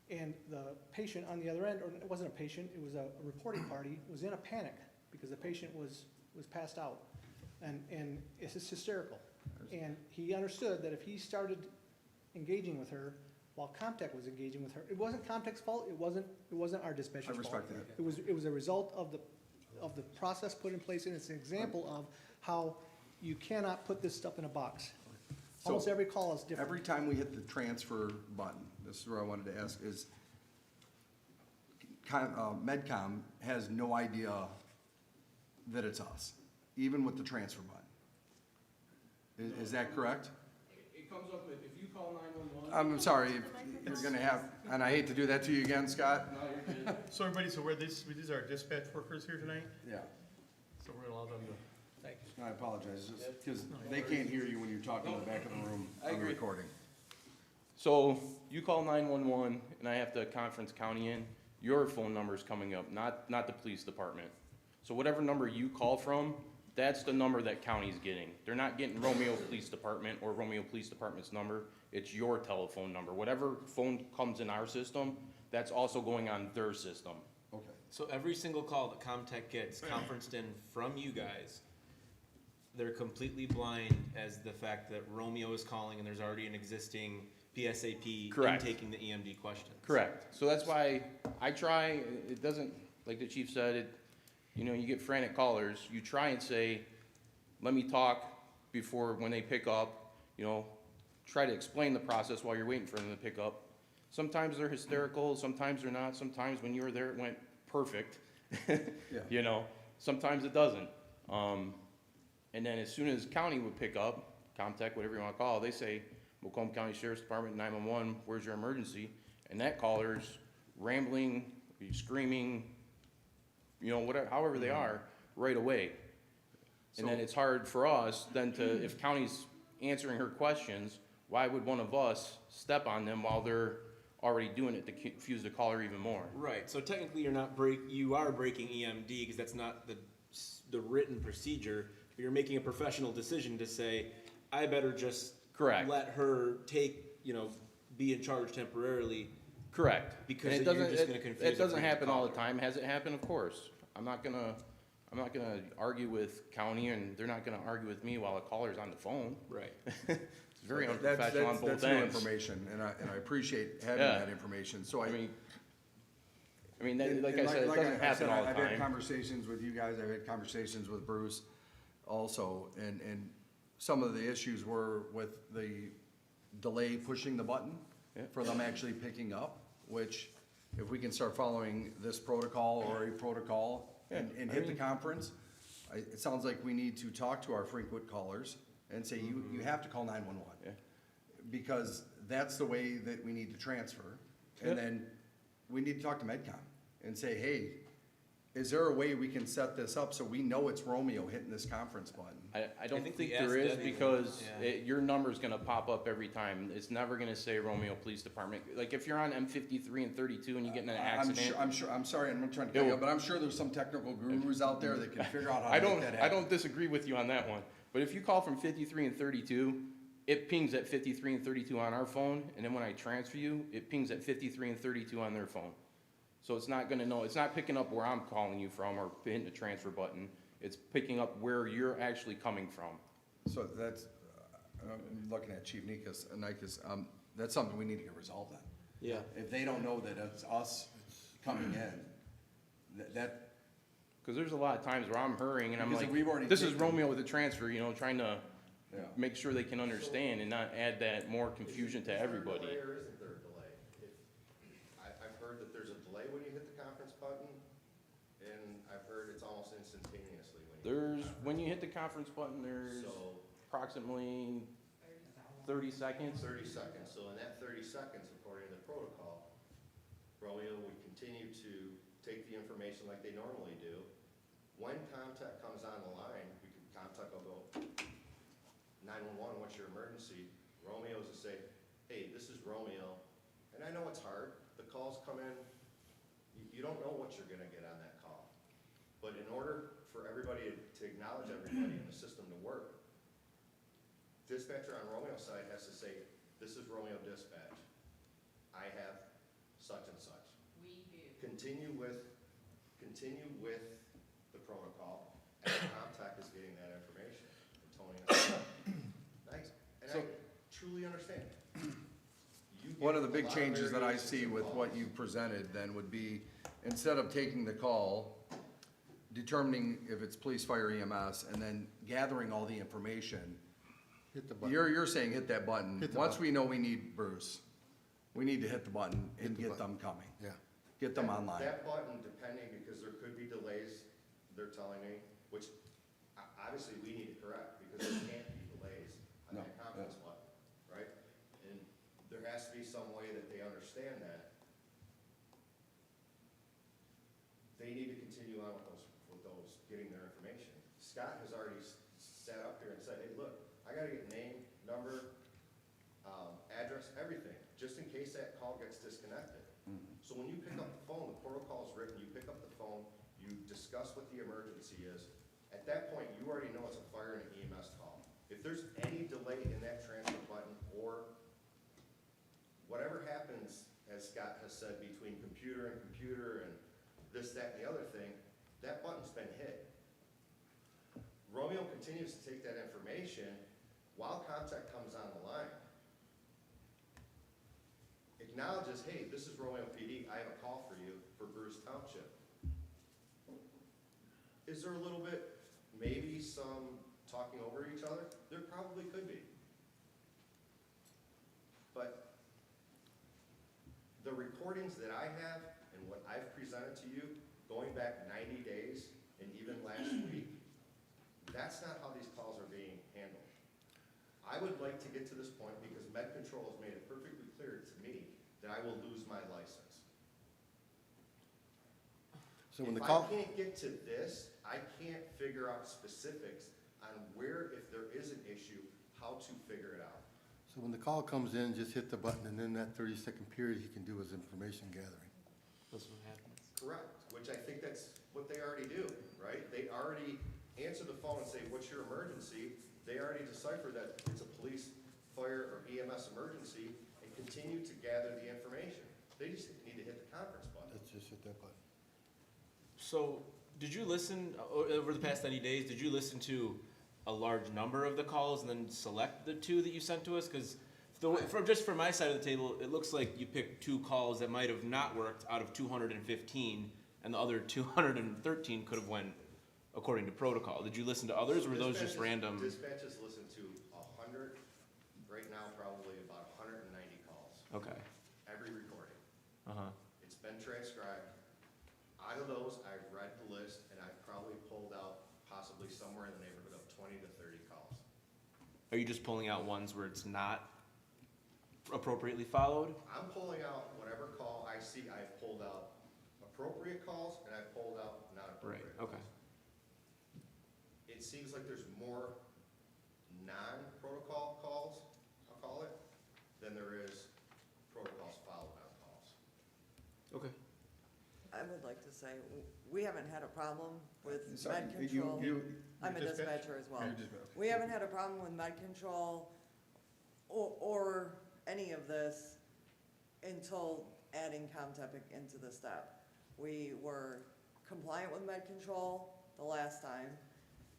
And the patient on the other end, or it wasn't a patient, it was a reporting party, was in a panic because the patient was passed out. And it's just hysterical. And he understood that if he started engaging with her while Comtech was engaging with her, it wasn't Comtech's fault, it wasn't our dispatcher's I fault. respect that. It was a result of the process put in place, and it's an example of how you cannot put this stuff in a box. So, Almost every call is different. Every time we hit the transfer button, this is where I wanted to ask, is MedCom has no idea that it's us, even with the transfer button. Is that correct? It comes up with, if you call 911. I'm sorry, if you're gonna have, and I hate to do that to you again, Scott. No, you're good. So everybody, so these are dispatch workers here tonight, Yeah, so we're gonna allow them to. I apologize, because they can't hear you when you're talking in the back of the room I on the agree. recording. So you call 911 and I have to conference county in, your phone number's coming up, not the police department. So whatever number you call from, that's the number that county's getting. They're not getting Romeo Police Department or Romeo Police Department's number, it's your telephone number. Whatever phone comes in our system, that's also going on their system. Okay. So every single call that Comtech gets conferenced in from you guys, they're completely blind as the fact that Romeo is calling and there's already an existing PSAP Correct. taking the EMD questions. Correct. So that's why I try, it doesn't, like the chief said, you get frantic callers, you try and say, let me talk before, when they pick up, try to explain the process while you're waiting for them to pick up. Sometimes they're hysterical, sometimes they're not, sometimes when you were there, it went perfect. Yeah. Sometimes it doesn't. And then as soon as county would pick up, Comtech, whatever you wanna call it, they say, Macomb County Sheriff's Department, 911, where's your emergency? And that caller's rambling, screaming, whatever, however they are, right away. And then it's hard for us then to, if county's answering her questions, why would one of us step on them while they're already doing it to confuse the caller even more? Right, so technically you are breaking EMD because that's not the written procedure. You're making a professional decision to say, I better just Correct. let her be in charge temporarily. Correct. Because And you're just gonna confuse it doesn't the happen all the caller. time. Has it happened? Of course. I'm not gonna argue with county, and they're not gonna argue with me while a caller's on the phone. Right. It's very unprofessional on both That's new ends. information, and I appreciate having Yeah. that information, so I mean, And- like and I said, it like doesn't happen all the I've had time. conversations with you guys, I've had conversations with Bruce also, and some of the issues were with the delay pushing the button Yeah. for them actually picking up, which if we can start following this protocol or a protocol and Yeah, I hit the mean- conference, it sounds like we need to talk to our frequent callers and say, you have to call 911. Yeah. Because that's the way that we need to transfer. And then we need to talk to MedCom and say, hey, is there a way we can set this up so we know it's Romeo hitting this conference button? I don't think think we there asked is Debbie. because Yeah. your number's gonna pop up every time. It's never gonna say Romeo Police Department. Like if you're on M53 and 32 and you get in an accident. I'm sorry, I'm not trying to cut you off, but I'm sure there's some technical gurus out there that can figure out how to make that happen. I don't disagree with you on that one. But if you call from 53 and 32, it pings at 53 and 32 on our phone, and then when I transfer you, it pings at 53 and 32 on their phone. So it's not gonna know, it's not picking up where I'm calling you from or hitting the transfer button. It's picking up where you're actually coming from. So that's, I'm looking at Chief Nikas, that's something we need to get resolved then. Yeah. If they don't know that it's us coming in, that, Cause there's a lot of times where I'm hurrying and I'm Because like, we've already this is taken- Romeo with the transfer, trying to yeah. make sure they can understand and not add that more confusion to everybody. Is there a delay or isn't there a delay? I've heard that there's a delay when you hit the conference button, and I've heard it's almost instantaneously when you hit the conference When you hit the conference button, there's So, approximately 30 seconds. 30 seconds, so in that 30 seconds, according to the protocol, Romeo would continue to take the information like they normally do. When contact comes on the line, contact will go, 911, what's your emergency? Romeo's to say, hey, this is Romeo, and I know it's hard, the calls come in, you don't know what you're gonna get on that call. But in order for everybody to acknowledge everybody in the system to work, dispatcher on Romeo's side has to say, this is Romeo Dispatch. I have such and such. We do. Continue with the protocol, and contact is getting that information and toning it. Nice, and I truly understand. You One of get the a big lot changes that I variations see in with what calls. you presented then would be, instead of taking the call, determining if it's police, fire, EMS, and then gathering all the information, Hit the button. you're saying hit that button. Hit the Once button. we know we need Bruce, we need to hit the button Hit and the get button. them coming. Yeah. Get them online. That button, depending, because there could be delays, they're telling me, which obviously we need to correct, because there can't be delays on No, that conference button, right? And there has to be some way that they understand that. They need to continue on with those, getting their information. Scott has already sat up here and said, hey, look, I gotta get name, number, address, everything, just in case that call gets disconnected. So when you pick up the phone, the protocol is written, you pick up the phone, you discuss what the emergency is. At that point, you already know it's a fire and an EMS call. If there's any delay in that transfer button or whatever happens, as Scott has said, between computer and this, that, and the other thing, that button's been hit. Romeo continues to take that information while contact comes on the line. Acknowledges, hey, this is Romeo PD, I have a call for you for Bruce Township. Is there a little bit, maybe some talking over each other? There probably could be. But the recordings that I have and what I've presented to you, going back 90 days and even last week, that's not how these calls are being handled. I would like to get to this point because Med Control has made it perfectly clear to me that I will lose my license. So when the If call, I can't get to this, I can't figure out specifics on where, if there is an issue, how to figure it out. so when the call comes in, just hit the button, and then that 30-second period, he can do his information gathering. That's what happens. Correct, which I think that's what they already do, right? They already answer the phone and say, what's your emergency? They already decipher that it's a police, fire, or EMS emergency and continue to gather the information. They just need to hit the conference button. Let's just hit that button. So, did you listen, over the past 90 days, did you listen to a large number of the calls and then select the two that you sent to us? Because just from my side of the table, it looks like you picked two calls that might have not worked out of 215, and the other 213 could have went according to protocol. Did you listen to others, or were those just random? Dispatches listen to 100, right now probably about 190 calls, Okay. every recording. Uh-huh. It's been transcribed. Out of those, I've read the list and I've probably pulled out possibly somewhere in the neighborhood of 20 to 30 calls. Are you just pulling out ones where it's not appropriately followed? I'm pulling out whatever call I see. I've pulled out appropriate calls and I've pulled out not Right, appropriate okay. calls. It seems like there's more non-protocol calls, I'll call it, than there is protocols followed on calls. Okay. I would like to say, we haven't had a problem with Sorry, med control. I'm a dispatch? dispatcher as well. You're dispatch. We haven't had a problem with med control or any of this until adding Comtech into the step. We were compliant with med control the last time.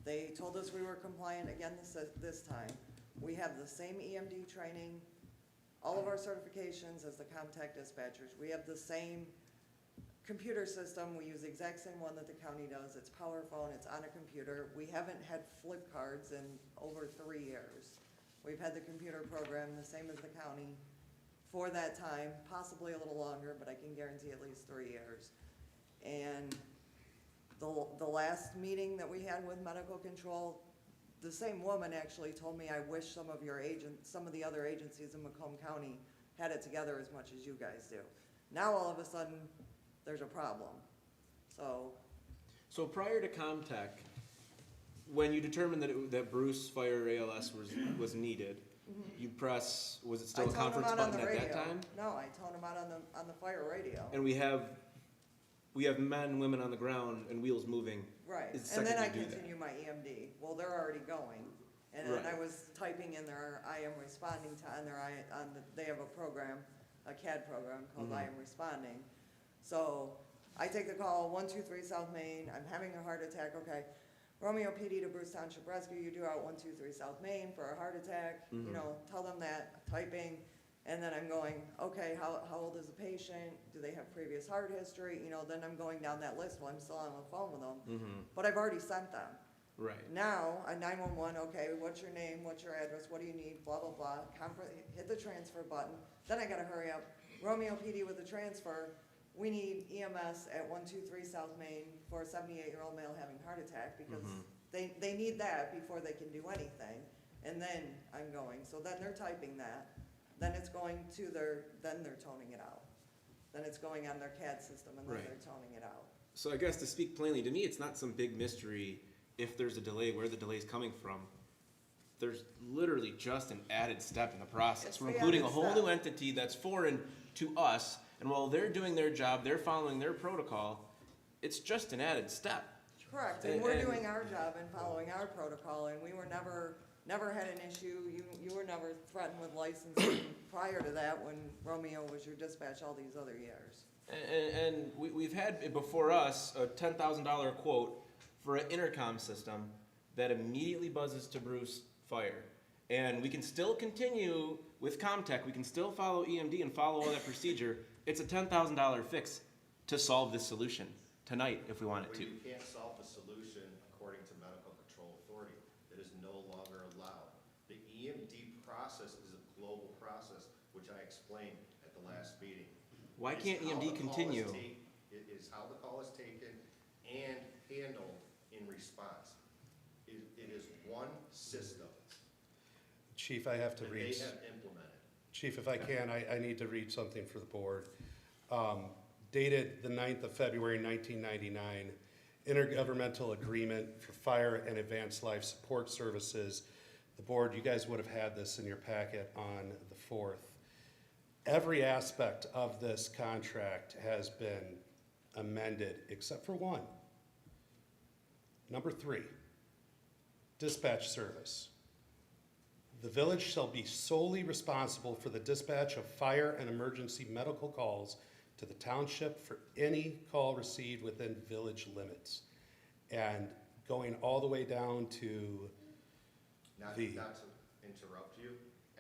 They told us we were compliant again this time. We have the same EMD training, all of our certifications as the Comtech dispatchers. We have the same computer system. We use the exact same one that the county does. It's power phone, it's on a computer. We haven't had flip cards in over 3 years. We've had the computer program the same as the county for that time, possibly a little longer, but I can guarantee at least 3 years. And the last meeting that we had with medical control, the same woman actually told me, I wish some of the other agencies in Macomb County had it together as much as you guys do. Now all of a sudden, there's a problem. So prior to Comtech, when you determined that Bruce Fire ALS was needed, you press, was it I still a tone 'em conference out on button the at that radio. time? No, I tone them out on the fire radio. And we have men and women on the ground and wheels moving. Right, It's the and then second I you do that. continue my EMD. Well, they're already going. And then I Right. was typing in their I am responding to, they have a program, a CAD program called I am responding. So I take the call, 123 South Main, I'm having a heart attack, okay. Romeo PD to Bruce Township Rescue, you do out 123 South Main for a heart attack, you know, tell them that, typing. And then I'm going, okay, how old is the patient? Do they have previous heart history? You know, then I'm going down that list while I'm still on the phone with them. But I've already sent them. Right. Now, a 911, okay, what's your name, what's your address, what do you need, blah, blah, blah, hit the transfer button, then I gotta hurry up. Romeo PD with the transfer, we need EMS at 123 South Main for a 78-year-old male having a heart attack, because they need that before they can do anything, and then I'm going, so then they're typing that, then it's going to then they're toning it out. Then it's going on their CAD system, and then Right. they're toning it out. So I guess to speak plainly, to me, it's not some big mystery if there's a delay, where the delay's coming from. There's literally just an added step in the process. It's We're the including a added whole step. new entity that's foreign to us, and while they're doing their job, they're following their protocol, it's just an added step. Correct, and we're And- doing our job and following our protocol, and we were never had an issue. You were never threatened with licensing prior to that when Romeo was your dispatch all these other years. And we've had before us a $10,000 quote for an intercom system that immediately buzzes to Bruce Fire. And we can still continue with Comtech, we can still follow EMD and follow all that procedure. It's a $10,000 fix to solve this solution tonight if we wanted Well, to. you can't solve the solution according to Medical Control Authority. It is no longer allowed. The EMD process is a global process, which I explained at the last meeting. Why It's can't how EMD the call is continue? It is how the call is taken and handled in response. It is one system Chief, I have to that read. they have implemented. Chief, if I can, I need to read something for the board. Dated the 9th of February 1999, intergovernmental agreement for fire and advanced life support services. The board, you guys would have had this in your packet on the 4th. Every aspect of this contract has been amended except for one. Number 3, dispatch service. The village shall be solely responsible for the dispatch of fire and emergency medical calls to the township for any call received within village limits. And going all the way down to Not the, to interrupt you,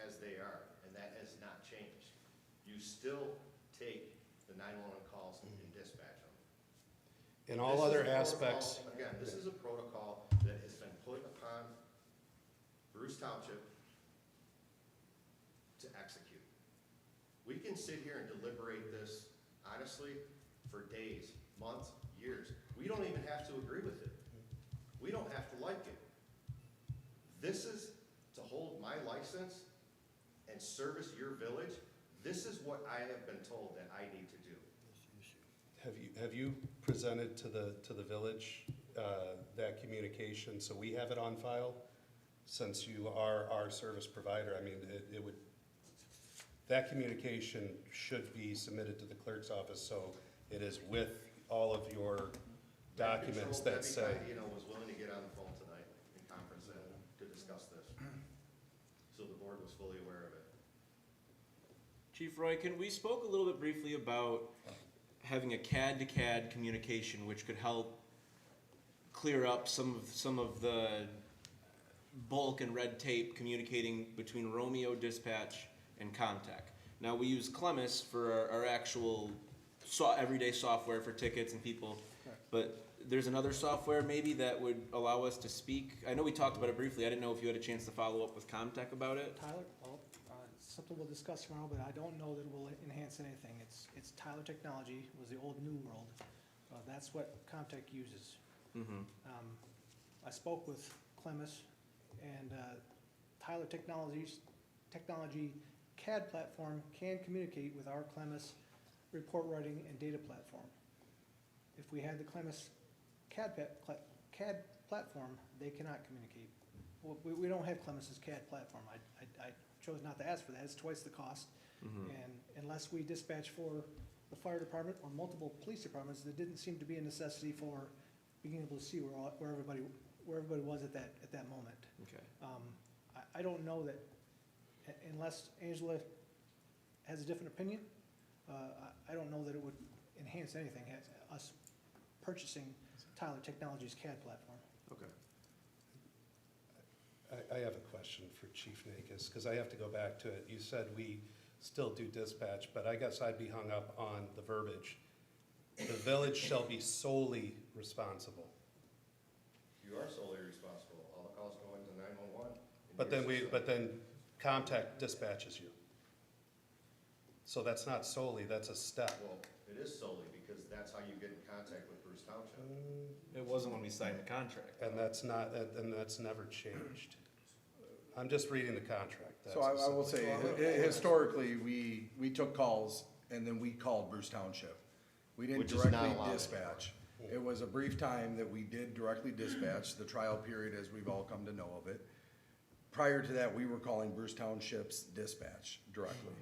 as they are, and that has not changed. You still take the 911 calls and dispatch them. in all This is other a protocol- aspects, Again, this is a protocol that has been put upon Bruce Township to execute. We can sit here and deliberate this honestly for days, months, years. We don't even have to agree with it. We don't have to like it. This is to hold my license and service your village. This is what I have been told that I need to do. have you presented to the village that communication, so we have it on file? Since you are our service provider, I mean, it would, that communication should be submitted to the clerk's office, so it is with all of your documents that say. You know, was willing to get on the phone tonight in conference to discuss this. So the board was fully aware of it. Chief Roy, we spoke a little bit briefly about having a CAD to CAD communication, which could help clear up some of the bulk and red tape communicating between Romeo Dispatch and Comtech. Now, we use Clemis for our actual everyday software for tickets and people, but there's another software maybe that would allow us to speak. I know we talked about it briefly. I didn't know if you had a chance to follow up with Comtech about it. Tyler, well, it's something we'll discuss tomorrow, but I don't know that it will enhance anything. It's Tyler Technology, was the old New World. That's what Comtech uses. I spoke with Clemis, and Tyler Technology CAD platform can communicate with our Clemis report writing and data platform. If we had the Clemis CAD platform, they cannot communicate. Well, we don't have Clemis's CAD platform. chose not to ask for that. It's twice the cost. And unless we dispatch for the fire department or multiple police departments, there didn't seem to be a necessity for being able to see where everybody was at that moment. Okay. I don't know that, unless Angela has a different opinion, I don't know that it would enhance anything, us purchasing Tyler Technologies CAD platform. Okay. I have a question for Chief Nakis, because I have to go back to it. You said we still do dispatch, but I guess I'd be hung up on the verbiage. The village shall be solely responsible. You are solely responsible. All the calls go into 911. But then Comtech dispatches you. So that's not solely, that's a step. Well, it is solely because that's how you get in contact with Bruce Township. It wasn't when we signed the contract. And that's not, and that's never changed. I'm just reading the contract. So I will say, historically, we took calls and then we called Bruce Township. We didn't Which is not directly allowed dispatch. It was a brief time that we did directly dispatch, the trial period as we've all come to know of it. Prior to that, we were calling Bruce Township's dispatch directly.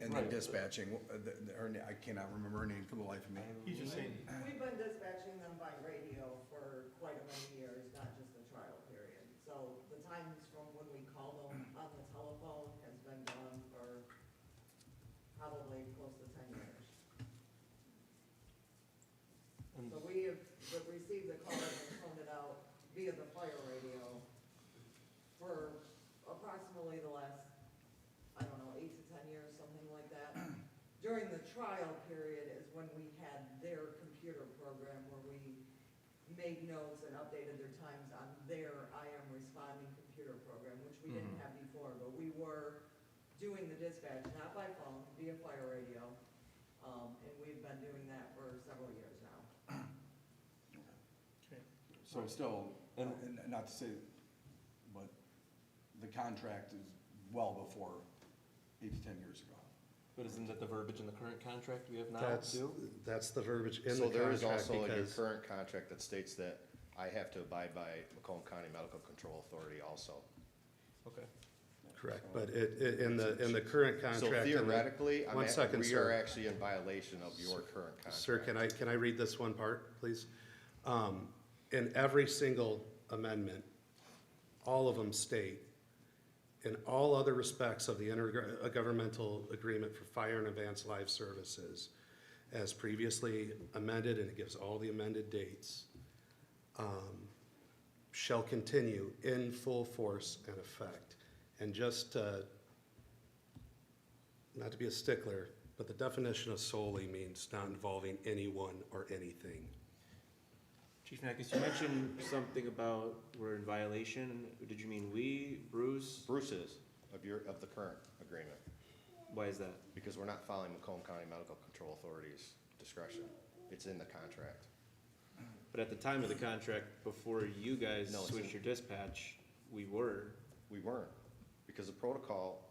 And then dispatching, I cannot remember her name for the life of me. He's just saying, We've been dispatching them by radio for quite a many years, not just the trial period. So the times from when we call them on the telephone has been gone for probably close to 10 years. So we have received the call and phoned it out via the fire radio for approximately the last, I don't know, 8 to 10 years, something like that. During the trial period is when we had their computer program where we made notes and updated their times on their I am responding computer program, which we didn't have before, but we were doing the dispatch, not by phone, via fire radio. And we've been doing that for several years now. So still, and not to say, but the contract is well before 8 to 10 years ago. But isn't that the verbiage in the current contract we have now too? That's the verbiage in the So there contract. is also in your because- current contract that states that I have to abide by Macomb County Medical Control Authority also. Okay. Correct, but in the current contract. So theoretically, One second, we sir. are actually in violation of your current contract. Sir, can I read this one part, please? In every single amendment, all of them state, in all other respects of the intergovernmental agreement for fire and advanced life services, as previously amended, and it gives all the amended dates, shall continue in full force and effect. And just, not to be a stickler, but the definition of solely means not involving anyone or anything. Chief Nakis, you mentioned something about we're in violation. Did you mean we, Bruce? Bruce is, of the current agreement, Why is that? because we're not following Macomb County Medical Control Authority's discretion. It's in the contract. But at the time of the contract, before you guys No, it's switched your dispatch, we were. We weren't, because the protocol,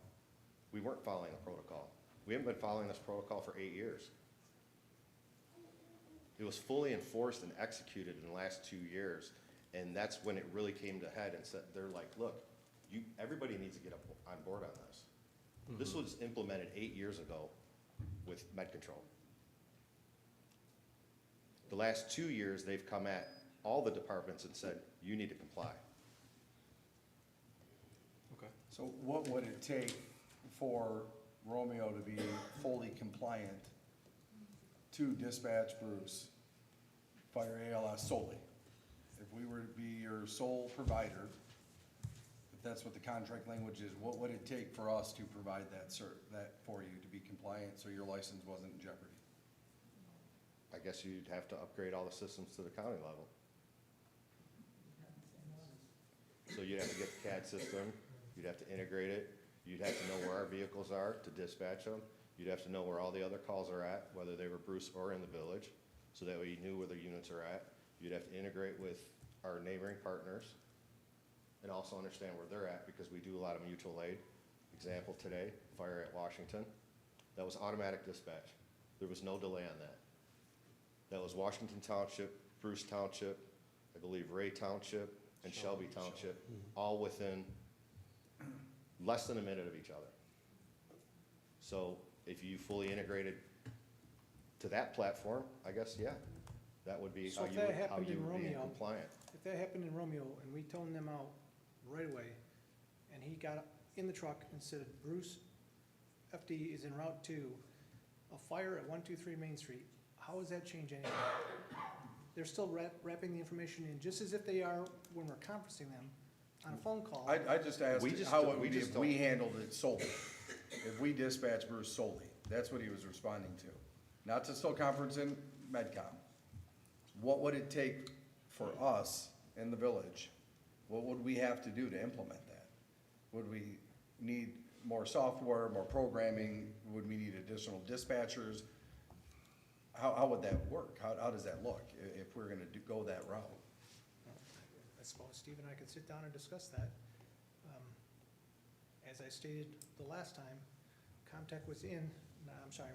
we weren't following the protocol. We haven't been following this protocol for 8 years. It was fully enforced and executed in the last 2 years, and that's when it really came to head and said, they're like, look, everybody needs to get on board on this. This was implemented 8 years ago with Med Control. The last 2 years, they've come at all the departments and said, you need to comply. Okay. So what would it take for Romeo to be fully compliant to dispatch Bruce Fire ALS solely? If we were to be your sole provider, if that's what the contract language is, what would it take for us to provide that for you to be compliant so your license wasn't in jeopardy? I guess you'd have to upgrade all the systems to the county level. So you'd have to get the CAD system, you'd have to integrate it, you'd have to know where our vehicles are to dispatch them, you'd have to know where all the other calls are at, whether they were Bruce or in the village, so that way you knew where the units are at. You'd have to integrate with our neighboring partners and also understand where they're at, because we do a lot of mutual aid. Example today, fire at Washington, that was automatic dispatch. There was no delay on that. That was Washington Township, Bruce Township, I believe Ray Township, and Shelby Township, all within less than a minute of each other. So if you fully integrated to that platform, I guess, yeah, that would be So how if you that would, how happened you in would be Romeo- compliant. If that happened in Romeo and we toned them out right away, and he got in the truck and said, Bruce, FD is en route to a fire at 123 Main Street, how does that change anything? They're still wrapping the information in, just as if they are when we're conferencing them on a phone call. I just asked We just how don't- it we would be just if we don't. handled it solely. If we dispatch Bruce solely, that's what he was responding to. Not to still conference in MedCom. What would it take for us in the village? What would we have to do to implement that? Would we need more software, more programming? Would we need additional dispatchers? How would that work? How does that look if we're gonna go that route? I suppose Steve and I could sit down and discuss that. As I stated the last time, Comtech was in, no, I'm sorry,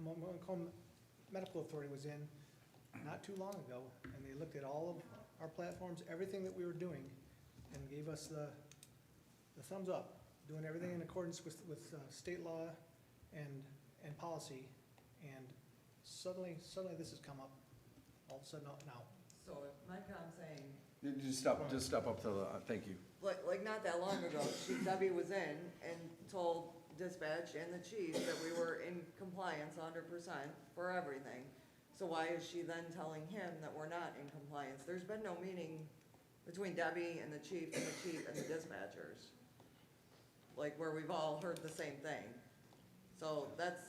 Macomb Medical Authority was in not too long ago, and they looked at all of our platforms, everything that we were doing, and gave us the thumbs up, doing everything in accordance with state law and policy. And suddenly this has come up all of a sudden now. So if MedCom's saying, Just step up to the, thank you. like not that long ago, Debbie was in and told dispatch and the chief that we were in compliance 100% for everything. So why is she then telling him that we're not in compliance? There's been no meeting between Debbie and the chief and the dispatchers. Like where we've all heard the same thing. So that's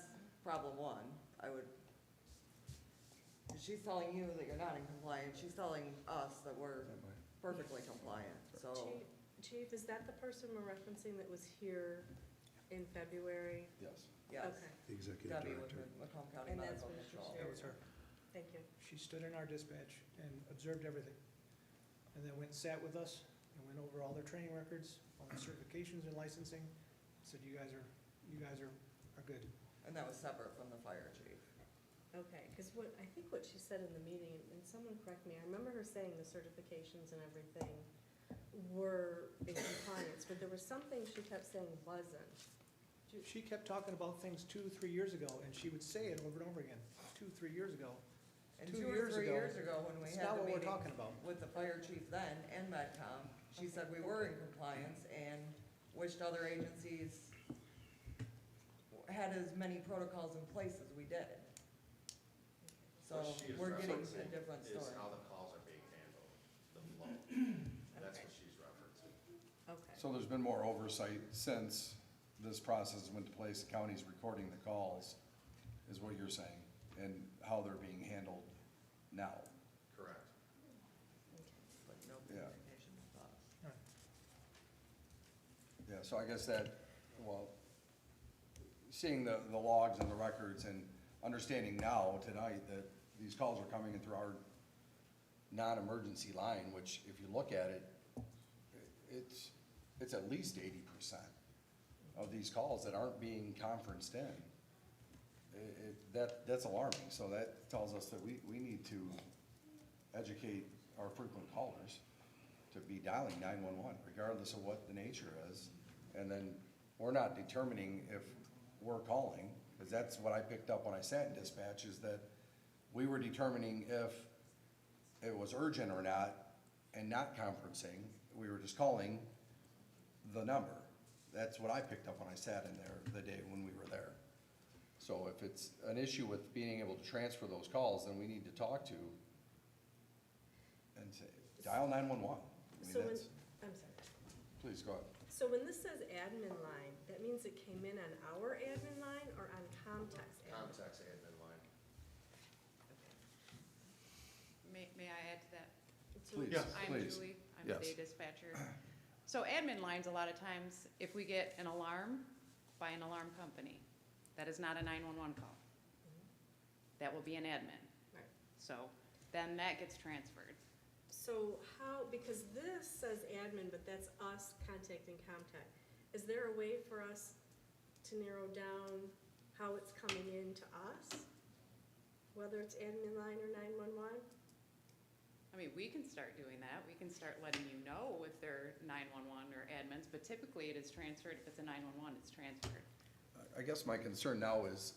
problem one, I would. She's telling you that you're not in compliance, she's telling us that we're perfectly compliant, so. Chief, is that the person we're referencing that was here in February? Yes. Yes. Okay, The executive Debbie with director. the Macomb County and that's Medical when she Control. That shared. was her. Thank you. She stood in our dispatch and observed everything. And then went and sat with us and went over all their training records, all their certifications and licensing. Said, you guys are good. And that was separate from the fire chief. Okay, because I think what she said in the meeting, and someone correct me, I remember her saying the certifications and everything were in compliance, but there was something she kept saying wasn't. She kept talking about things 2-3 years ago, and she would say it over and over again, 2-3 years ago. And 2 2 or years 3 ago, years ago, when we it's had not the what we're meeting talking about. with the fire chief then and MedCom, she said we were in compliance and wished other agencies had as many protocols in place as we did. So What she is we're getting a referencing different Is story. how the calls are being handled, the flow. That's what she's referencing. Okay. So there's been more oversight since this process went to place, the county's recording the calls, is what you're saying, and how they're being handled now. Correct. But no Yeah. communication with us. Yeah, so I guess that, well, seeing the logs and the records and understanding now, tonight, that these calls are coming in through our non-emergency line, which if you look at it, it's at least 80% of these calls that aren't being conferenced in. That's alarming, so that tells us that we need to educate our frequent callers to be dialing 911, regardless of what the nature is. And then we're not determining if we're calling, because that's what I picked up when I sat in dispatch, is that we were determining if it was urgent or not, and not conferencing. We were just calling the number. That's what I picked up when I sat in there the day when we were there. So if it's an issue with being able to transfer those calls, then we need to talk to and say, dial 911. I mean, So when, that's, I'm sorry. please go ahead. So when this says admin line, that means it came in on our admin line or on Comtech's admin? Contacts admin line. May I add to that? Please, Yes. I'm please. Julie, I'm Yes. a day dispatcher. So admin lines, a lot of times, if we get an alarm by an alarm company, that is not a 911 call. That will be an admin. Right. So then that gets transferred. So how, because this says admin, but that's us contacting Comtech. Is there a way for us to narrow down how it's coming in to us? Whether it's admin line or 911? I mean, we can start doing that. We can start letting you know if they're 911 or admins, but typically it is transferred. If it's a 911, it's transferred. I guess my concern now is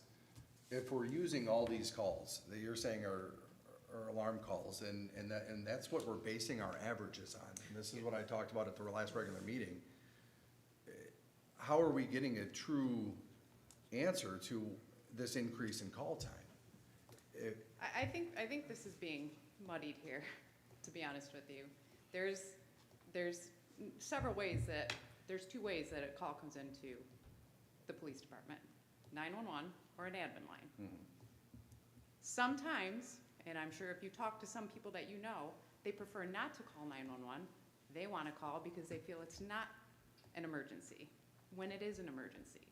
if we're using all these calls that you're saying are alarm calls, and that's what we're basing our averages on, and this is what I talked about at the last regular meeting, how are we getting a true answer to this increase in call time? I think this is being muddied here, to be honest with you. There's several ways there's two ways that a call comes into the police department, 911 or an admin line. Sometimes, and I'm sure if you talk to some people that you know, they prefer not to call 911. They want to call because they feel it's not an emergency, when it is an emergency.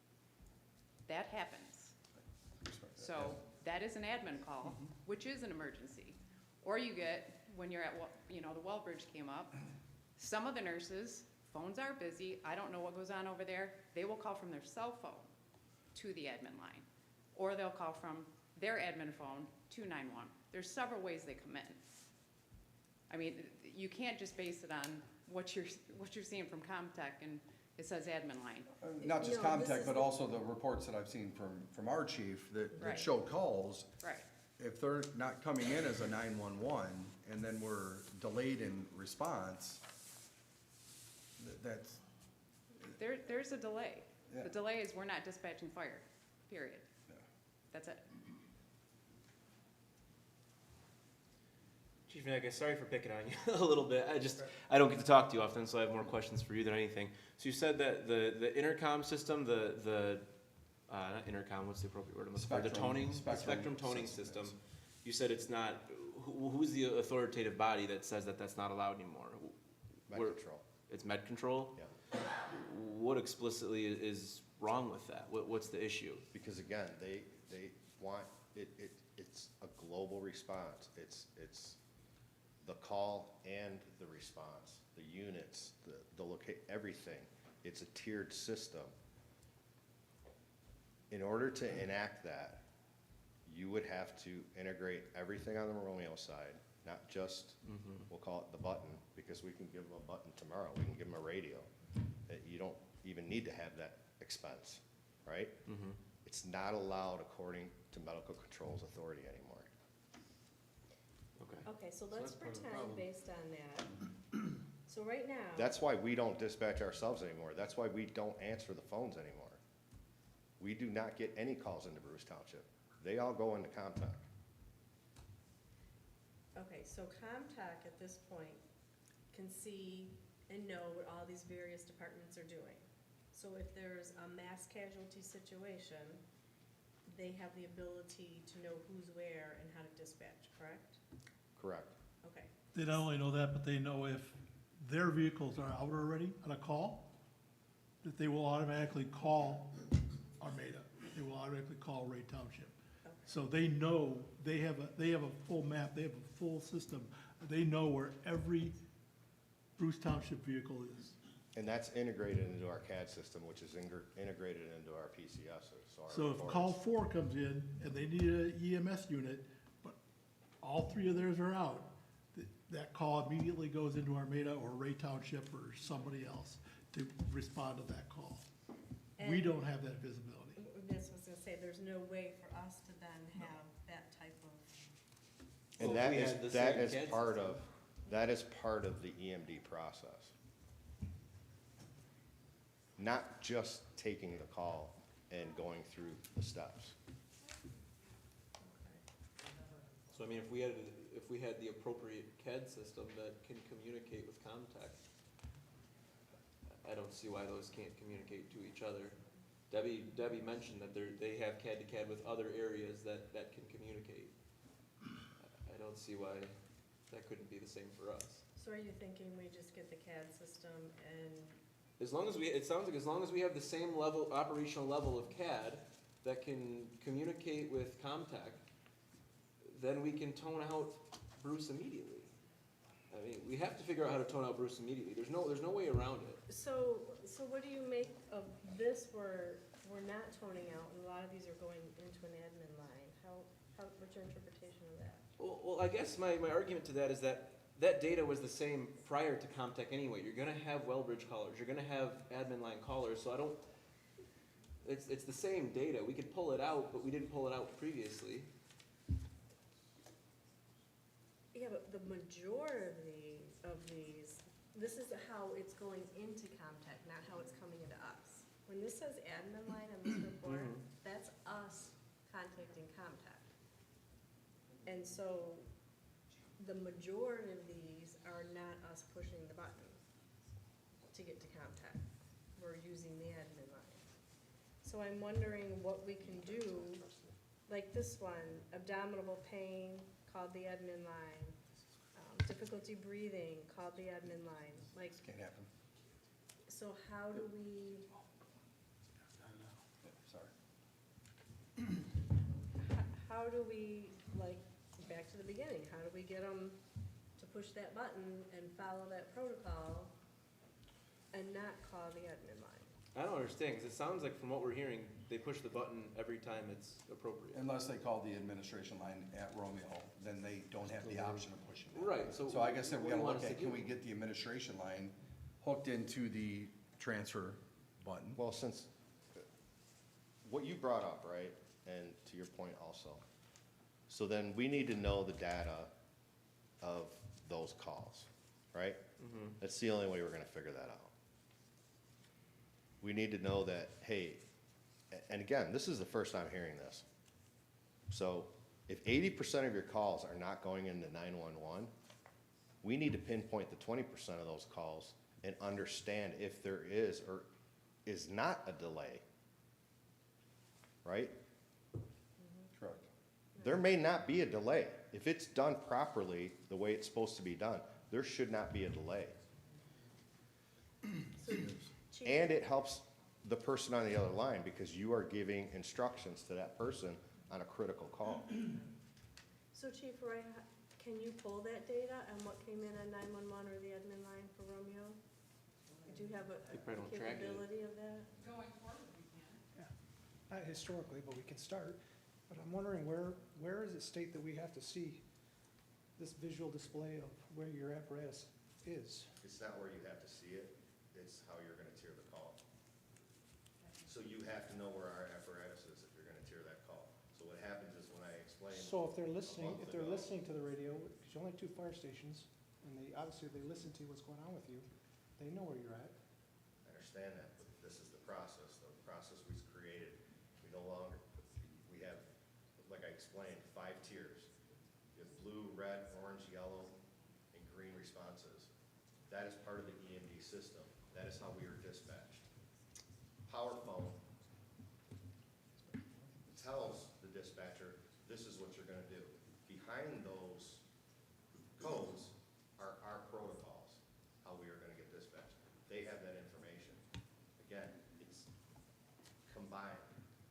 That happens. So that is an admin call, which is an emergency. Or you get, when you're at, the well bridge came up, some of the nurses, phones are busy, I don't know what goes on over there, they will call from their cell phone to the admin line. Or they'll call from their admin phone to 911. There's several ways they come in. I mean, you can't just base it on what you're seeing from Comtech and it says admin line. Not just Comtech, but also the reports that I've seen from our chief that Right. show calls. Right. If they're not coming in as a 911 and then we're delayed in response, that's. There's a delay. Yeah. The delay is we're not dispatching fire, period. Yeah. That's it. Chief Naga, sorry for picking on you a little bit. I don't get to talk to you often, so I have more questions for you than anything. So you said that the intercom system, not intercom, what's the appropriate word? The spectrum toning system. Yes. You said it's not, who's the authoritative body that says that that's not allowed anymore? Med control. It's med control? Yeah. What explicitly is wrong with that? What's the issue? Because again, they want, it's a global response. It's the call and the response, the units, the everything. It's a tiered system. In order to enact that, you would have to integrate everything on the Romeo side, not just, we'll call it the button, because we can give them a button tomorrow. We can give them a radio. You don't even need to have that expense, right? It's not allowed according to Medical Controls Authority anymore. Okay, so let's pretend based on that. So right now. That's why we don't dispatch ourselves anymore. That's why we don't answer the phones anymore. We do not get any calls into Bruce Township. They all go into Comtech. Okay, so Comtech at this point can see and know what all these various departments are doing. So if there's a mass casualty situation, they have the ability to know who's where and how to dispatch, correct? Correct. Okay. They not only know that, but they know if their vehicles are out already on a call, that they will automatically call Armada. They will automatically call Ray Township. Okay. So they know, they have a full map, they have a full system. They know where every Bruce Township vehicle is. And that's integrated into our CAD system, which is integrated into our PCSs. So if call 4 comes in and they need an EMS unit, but all 3 of theirs are out, that call immediately goes into Armada or Ray Township or somebody else to respond to that call. We And- don't have that visibility. That's what I was gonna say, there's no way for us to then have that type of. And Well, that we is, had the that same is CAD part system. of, that is part of the EMD process. Not just taking the call and going through the steps. So I mean, if we had the appropriate CAD system that can communicate with Comtech, I don't see why those can't communicate to each other. Debbie mentioned that they have CAD to CAD with other areas that can communicate. I don't see why that couldn't be the same for us. So are you thinking we just get the CAD system and, As long as it sounds like as long as we have the same operational level of CAD that can communicate with Comtech, then we can tone out Bruce immediately. I mean, we have to figure out how to tone out Bruce immediately. There's no way around it. so what do you make of this where we're not toning out and a lot of these are going into an admin line? What's your interpretation of that? Well, I guess my argument to that is that that data was the same prior to Comtech anyway. You're gonna have Wellbridge callers, you're gonna have admin line callers, so I don't, it's the same data. We could pull it out, but we didn't pull it out previously. Yeah, but the majority of these, this is how it's going into Comtech, not how it's coming into us. When this says admin line on this report, that's us contacting Comtech. And so the majority of these are not us pushing the button to get to Comtech. We're using the admin line. So I'm wondering what we can do, like this one, abdominal pain, called the admin line. Difficulty breathing, called the admin line. Like, Can't happen. so how do we, Sorry. how do we, like, back to the beginning, how do we get them to push that button and follow that protocol and not call the admin line? I don't understand, because it sounds like from what we're hearing, they push the button every time it's appropriate. Unless they call the administration line at Romeo, then they don't have the option of pushing it. Right, so. So I guess then we what do gotta you want look us at, to can do? we get the administration line hooked into the transfer button? Well, since, what you brought up, right, and to your point also, so then we need to know the data of those calls, right? That's the only way we're gonna figure that out. We need to know that, hey, and again, this is the first time hearing this. So if 80% of your calls are not going into 911, we need to pinpoint the 20% of those calls and understand if there is or is not a delay, right? Correct. There may not be a delay. If it's done properly, the way it's supposed to be done, there should not be a delay. So, Chief, And it helps the person on the other line because you are giving instructions to that person on a critical call. so Chief Roy, can you pull that data on what came in on 911 or the admin line for Romeo? Do you have a They probably don't track it. capability of that? Going forward, we can. Not historically, but we can start. But I'm wondering where does it state that we have to see this visual display of where your apparatus is? It's not where you have to see it, it's how you're gonna tier the call. So you have to know where our apparatus is if you're gonna tier that call. So what happens is when I explain. So if they're listening, month if they're ago. listening to the radio, because you only have 2 fire stations, and obviously they listen to what's going on with you, they know where you're at. I understand that, but this is the process, the process we've created. We no longer, we have, like I explained, 5 tiers. You have blue, red, orange, yellow, and green responses. That is part of the EMD system. That is how we are dispatched. Power phone tells the dispatcher, this is what you're gonna do. Behind those codes are our protocols, how we are gonna get dispatched. They have that information. Again, it's combined.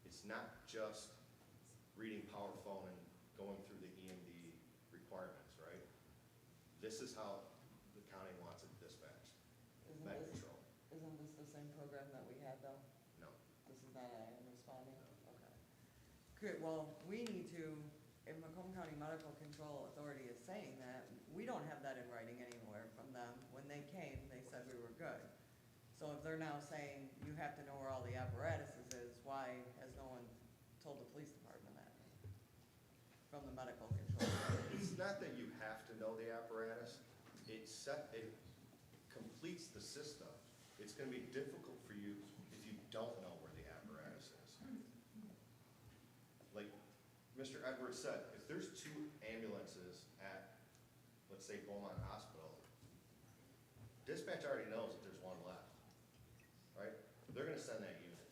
It's not just reading power phone and going through the EMD requirements, right? This is how the county wants it dispatched. Med control. Isn't this the same program that we had though? No. This is not I am responding? Okay. Good, well, we need to, if Macomb County Medical Control Authority is saying that, we don't have that in writing anywhere from them. When they came, they said we were good. So if they're now saying you have to know where all the apparatuses is, why has no one told the police department that? From the medical control authority? It's not that you have to know the apparatus. It completes the system. It's gonna be difficult for you if you don't know where the apparatus is. Like Mr. Edwards said, if there's 2 ambulances at, let's say, Beaumont Hospital, dispatch already knows that there's 1 left, right? They're gonna send that unit.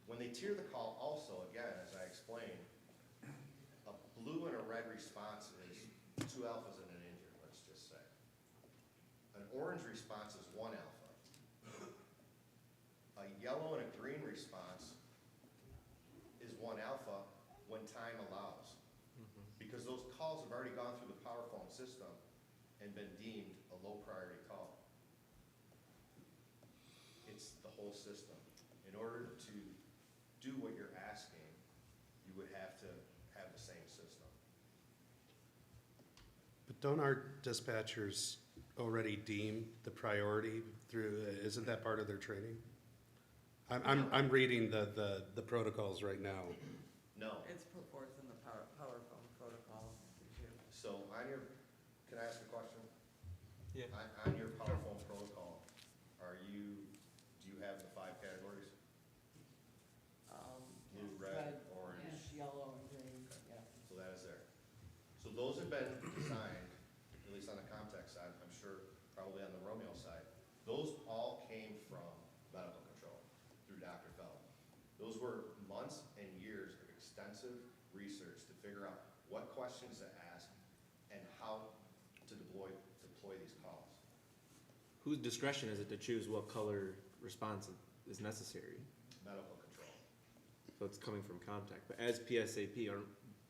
When they tier the call also, again, as I explained, a blue and a red response is 2 alphas and an injured, let's just say. An orange response is 1 alpha. A yellow and a green response is 1 alpha when time allows. Because those calls have already gone through the power phone system and been deemed a low priority call. It's the whole system. In order to do what you're asking, you would have to have the same system. Don't our dispatchers already deem the priority through, isn't that part of their training? I'm reading the protocols right now. No. It's put forth in the power phone protocol. So on your, can I ask a question? Yeah. On your power phone protocol, do you have the 5 categories? Blue, red, orange? Yellow, and green, yeah. So that is there. So those have been designed, at least on the Comtech side, I'm sure probably on the Romeo side, those all came from medical control through Dr. Feld. Those were months and years of extensive research to figure out what questions to ask and how to deploy these calls. Whose discretion is it to choose what color response is necessary? Medical control. So it's coming from Comtech, but as PSAP,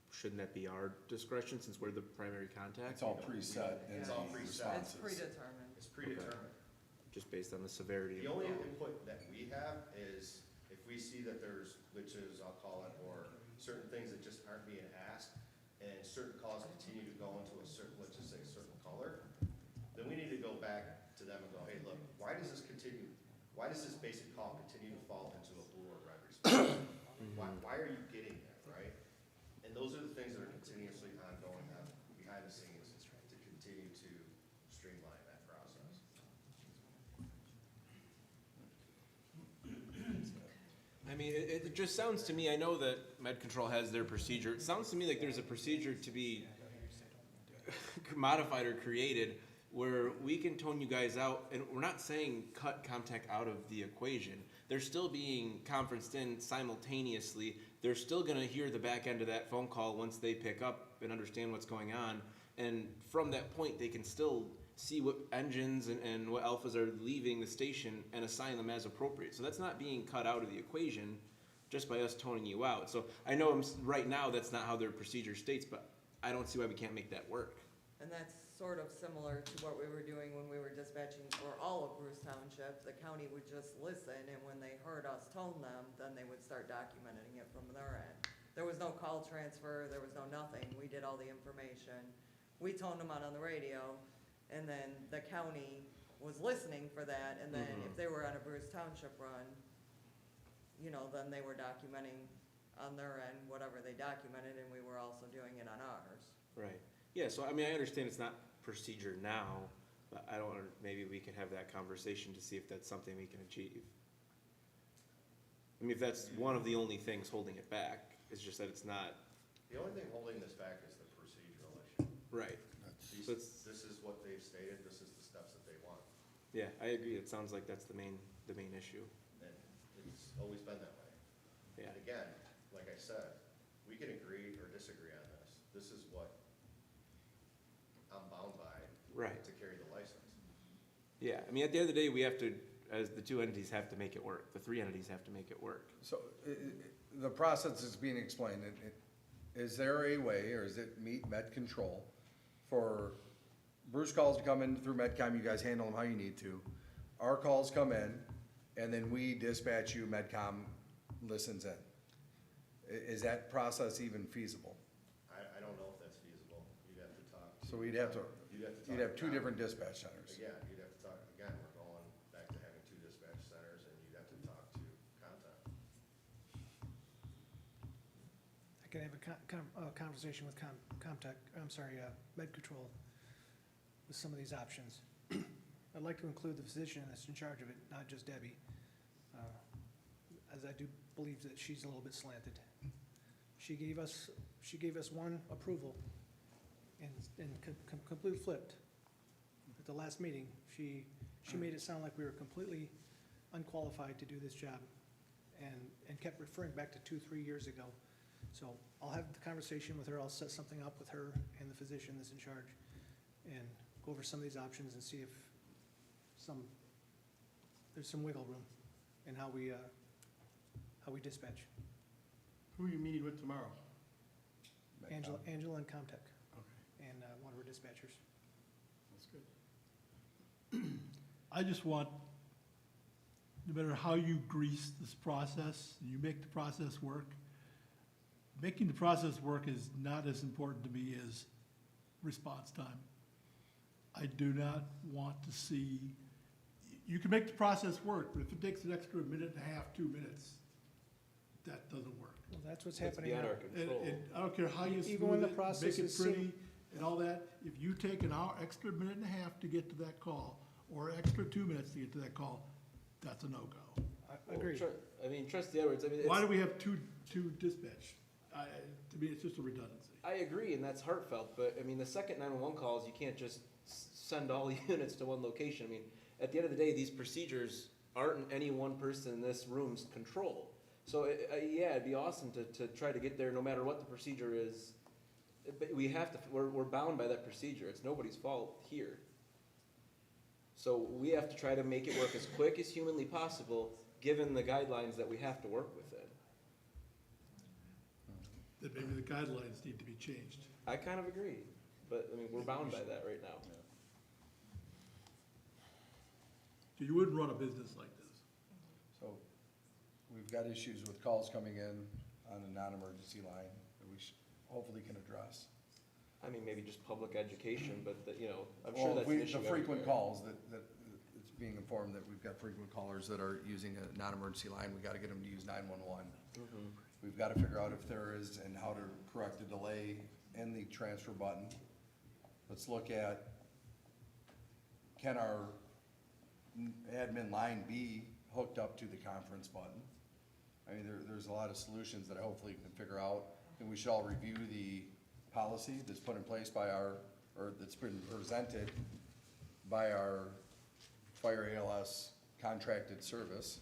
shouldn't that be our discretion since we're the primary contact? It's all preset in It's the all preset. It's responses. predetermined. It's predetermined. Just based on the severity. The of only call. input that we have is if we see that there's glitches, I'll call it, or certain things that just aren't being asked, and certain calls continue to go into a certain, let's just say, a certain color, then we need to go back to them and go, hey, look, why does this basic call continue to fall into a blue or red response? Why are you getting that, right? And those are the things that are continuously ongoing behind the scenes to continue to streamline that process. I mean, it just sounds to me, I know that Med Control has their procedure. It sounds to me like there's a procedure to be modified or created where we can tone you guys out, and we're not saying cut Comtech out of the equation. They're still being conferenced in simultaneously. They're still gonna hear the back end of that phone call once they pick up and understand what's going on. And from that point, they can still see what engines and what alphas are leaving the station and assign them as appropriate. So that's not being cut out of the equation just by us toning you out. So I know right now that's not how their procedure states, but I don't see why we can't make that work. And that's sort of similar to what we were doing when we were dispatching for all of Bruce Township. The county would just listen, and when they heard us tone them, then they would start documenting it from their end. There was no call transfer, there was no nothing. We did all the information. We toned them out on the radio, and then the county was listening for that, and then if they were on a Bruce Township run, you know, then they were documenting on their end whatever they documented, and we were also doing it on ours. Right. Yeah, so I mean, I understand it's not procedure now, but I don't, maybe we can have that conversation to see if that's something we can achieve. I mean, if that's one of the only things holding it back, it's just that it's not. The only thing holding this back is the procedural issue. Right. This is what they've stated, this is the steps that they want, Yeah, I agree. It sounds like that's the main issue. and it's always been that way. Yeah. And again, like I said, we can agree or disagree on this. This is what I'm bound by. Right. To carry the license. Yeah, I mean, at the end of the day, we have to, as the 2 entities have to make it work. The 3 entities have to make it work. So the process is being explained. Is there a way, or is it meet Med Control for Bruce calls to come in through Medcom, you guys handle them how you need to. Our calls come in, and then we dispatch you, Medcom listens in. Is that process even feasible? I don't know if that's feasible. You'd have to talk. So we'd have to, You'd you'd have two different dispatch centers. Again, you'd have to talk, again, we're going back to having 2 dispatch centers, and you'd have to talk to contact. I can have a conversation with Med Control with some of these options. I'd like to include the physician that's in charge of it, not just Debbie, as I do believe that she's a little bit slanted. She gave us one approval and completely flipped. At the last meeting, she made it sound like we were completely unqualified to do this job and kept referring back to 2-3 years ago. So I'll have the conversation with her, I'll set something up with her and the physician that's in charge and go over some of these options and see if there's some wiggle room in how we dispatch. Who are you meeting with tomorrow? Angela and Comtech Okay, and one of our dispatchers. that's good. I just want, no matter how you grease this process, you make the process work. Making the process work is not as important to me as response time. I do not want to see, you can make the process work, but if it takes an extra minute and a half, 2 minutes, that doesn't work. Well, that's what's It's happening beyond now. our control. And I don't care how you Even when smooth the it, process make it is sim- pretty and all that, if you take an hour, extra minute and a half to get to that call, or extra 2 minutes to get to that call, that's a no-go. I agree. I mean, Trustee Edwards, I mean, Why do it's, we have two dispatch? To me, it's just a redundancy. I agree, and that's heartfelt, but I mean, the second 911 calls, you can't just send all units to one location. I mean, at the end of the day, these procedures aren't in any one person in this room's control. So, yeah, it'd be awesome to try to get there no matter what the procedure is. But we have to, we're bound by that procedure. It's nobody's fault here. So we have to try to make it work as quick as humanly possible, given the guidelines that we have to work within. That maybe the guidelines need to be changed. I kind of agree, but I mean, we're bound by that right now. So you wouldn't run a business like this. So, we've got issues with calls coming in on a non-emergency line that we hopefully can address. I mean, maybe just public education, but that, you know, I'm Well, sure that's an issue the frequent everywhere. calls that it's being informed that we've got frequent callers that are using a non-emergency line, we gotta get them to use 911. Mhm. We've gotta figure out if there is and how to correct the delay in the transfer button. Let's look at, can our admin line be hooked up to the conference button? I mean, there's a lot of solutions that hopefully we can figure out, and we should all review the policy that's put in place by or that's been presented by our fire ALS contracted service,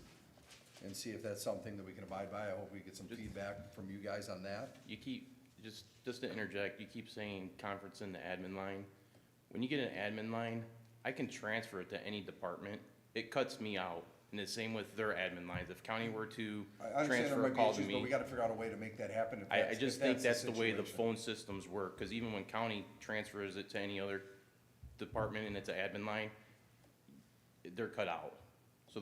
and see if that's something that we can abide by. I hope we get some feedback from you guys on that. You keep, just to interject, you keep saying conference in the admin line. When you get an admin line, I can transfer it to any department. It cuts me out. And the same with their admin lines. If county were to I understand there transfer a might be call to issues, but we me, gotta figure out a way to make that happen if I that's, just if think that's the way the situation. phone systems work, cause even when county transfers it to any other department and it's an admin line, they're cut out. So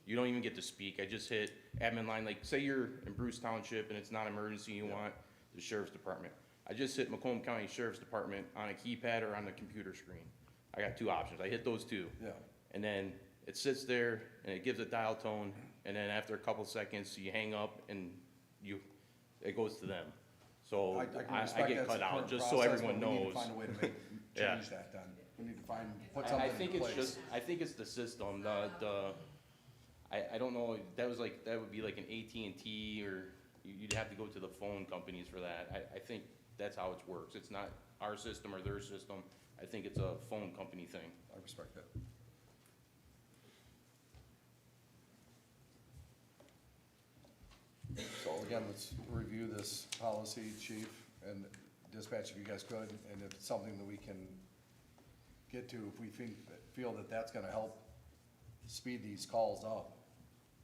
you don't even get to speak. I just hit admin line, like say you're in Bruce Township and it's not emergency, you want the sheriff's department. I just hit Macomb County Sheriff's Department on a keypad or on the computer screen. I got two options. I hit those two. Yeah. And then it sits there and it gives a dial tone, and then after a couple seconds, you hang up and it goes to them. So I can I respect get that's cut the out, current just so process, everyone but we need to knows. find a way to Yeah. change that then. We need to put something I in think it's place. I think it's the system, I don't know, that would be like an AT&T, or you'd have to go to the phone companies for that. I think that's how it works. It's not our system or their system. I think it's a phone company thing. I respect that. So again, let's review this policy, chief, and dispatch if you guys could, and if it's something that we can get to, if we feel that that's gonna help speed these calls up.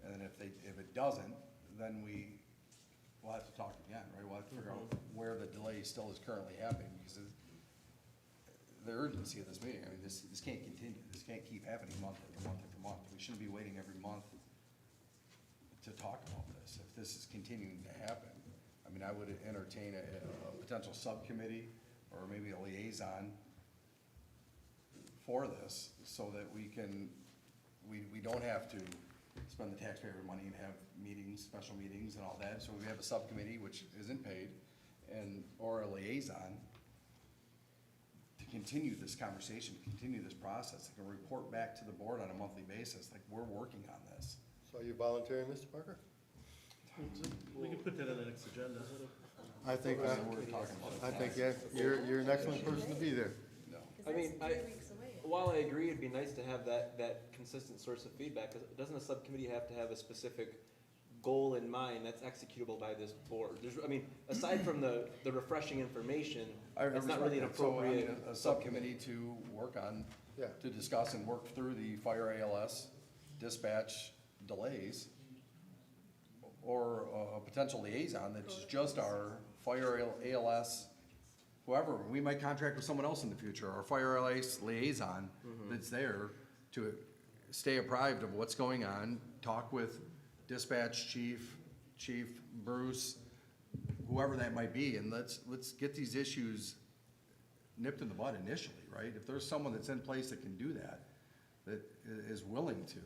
And if it doesn't, then we'll have to talk again, right? We'll have to figure out where the delay still is currently happening, because the urgency of this meeting, I mean, this can't continue. This can't keep happening month after month after month. We shouldn't be waiting every month to talk about this, if this is continuing to happen. I mean, I would entertain a potential subcommittee or maybe a liaison for this, so that we don't have to spend the taxpayer money and have meetings, special meetings and all that. So we have a subcommittee, which isn't paid, or a liaison to continue this conversation, continue this process, that can report back to the board on a monthly basis, like, we're working on this. So are you volunteering, Mr. Parker? We can put that on the next agenda. I think, That's what we're talking about. I think, yeah, you're an excellent person to be there. No. I mean, while I agree, it'd be nice to have that consistent source of feedback, 'cause doesn't a subcommittee have to have a specific goal in mind that's executable by this board? I mean, aside from the refreshing information, it's not really an appropriate. A subcommittee to work on, Yeah. to discuss and work through the fire ALS dispatch delays, or a potential liaison that's just our fire ALS, whoever, we might contract with someone else in the future, our fire ALS liaison that's there to stay apprised of what's going on, talk with dispatch chief Bruce, whoever that might be, and let's get these issues nipped in the bud initially, right? If there's someone that's in place that can do that, that is willing to,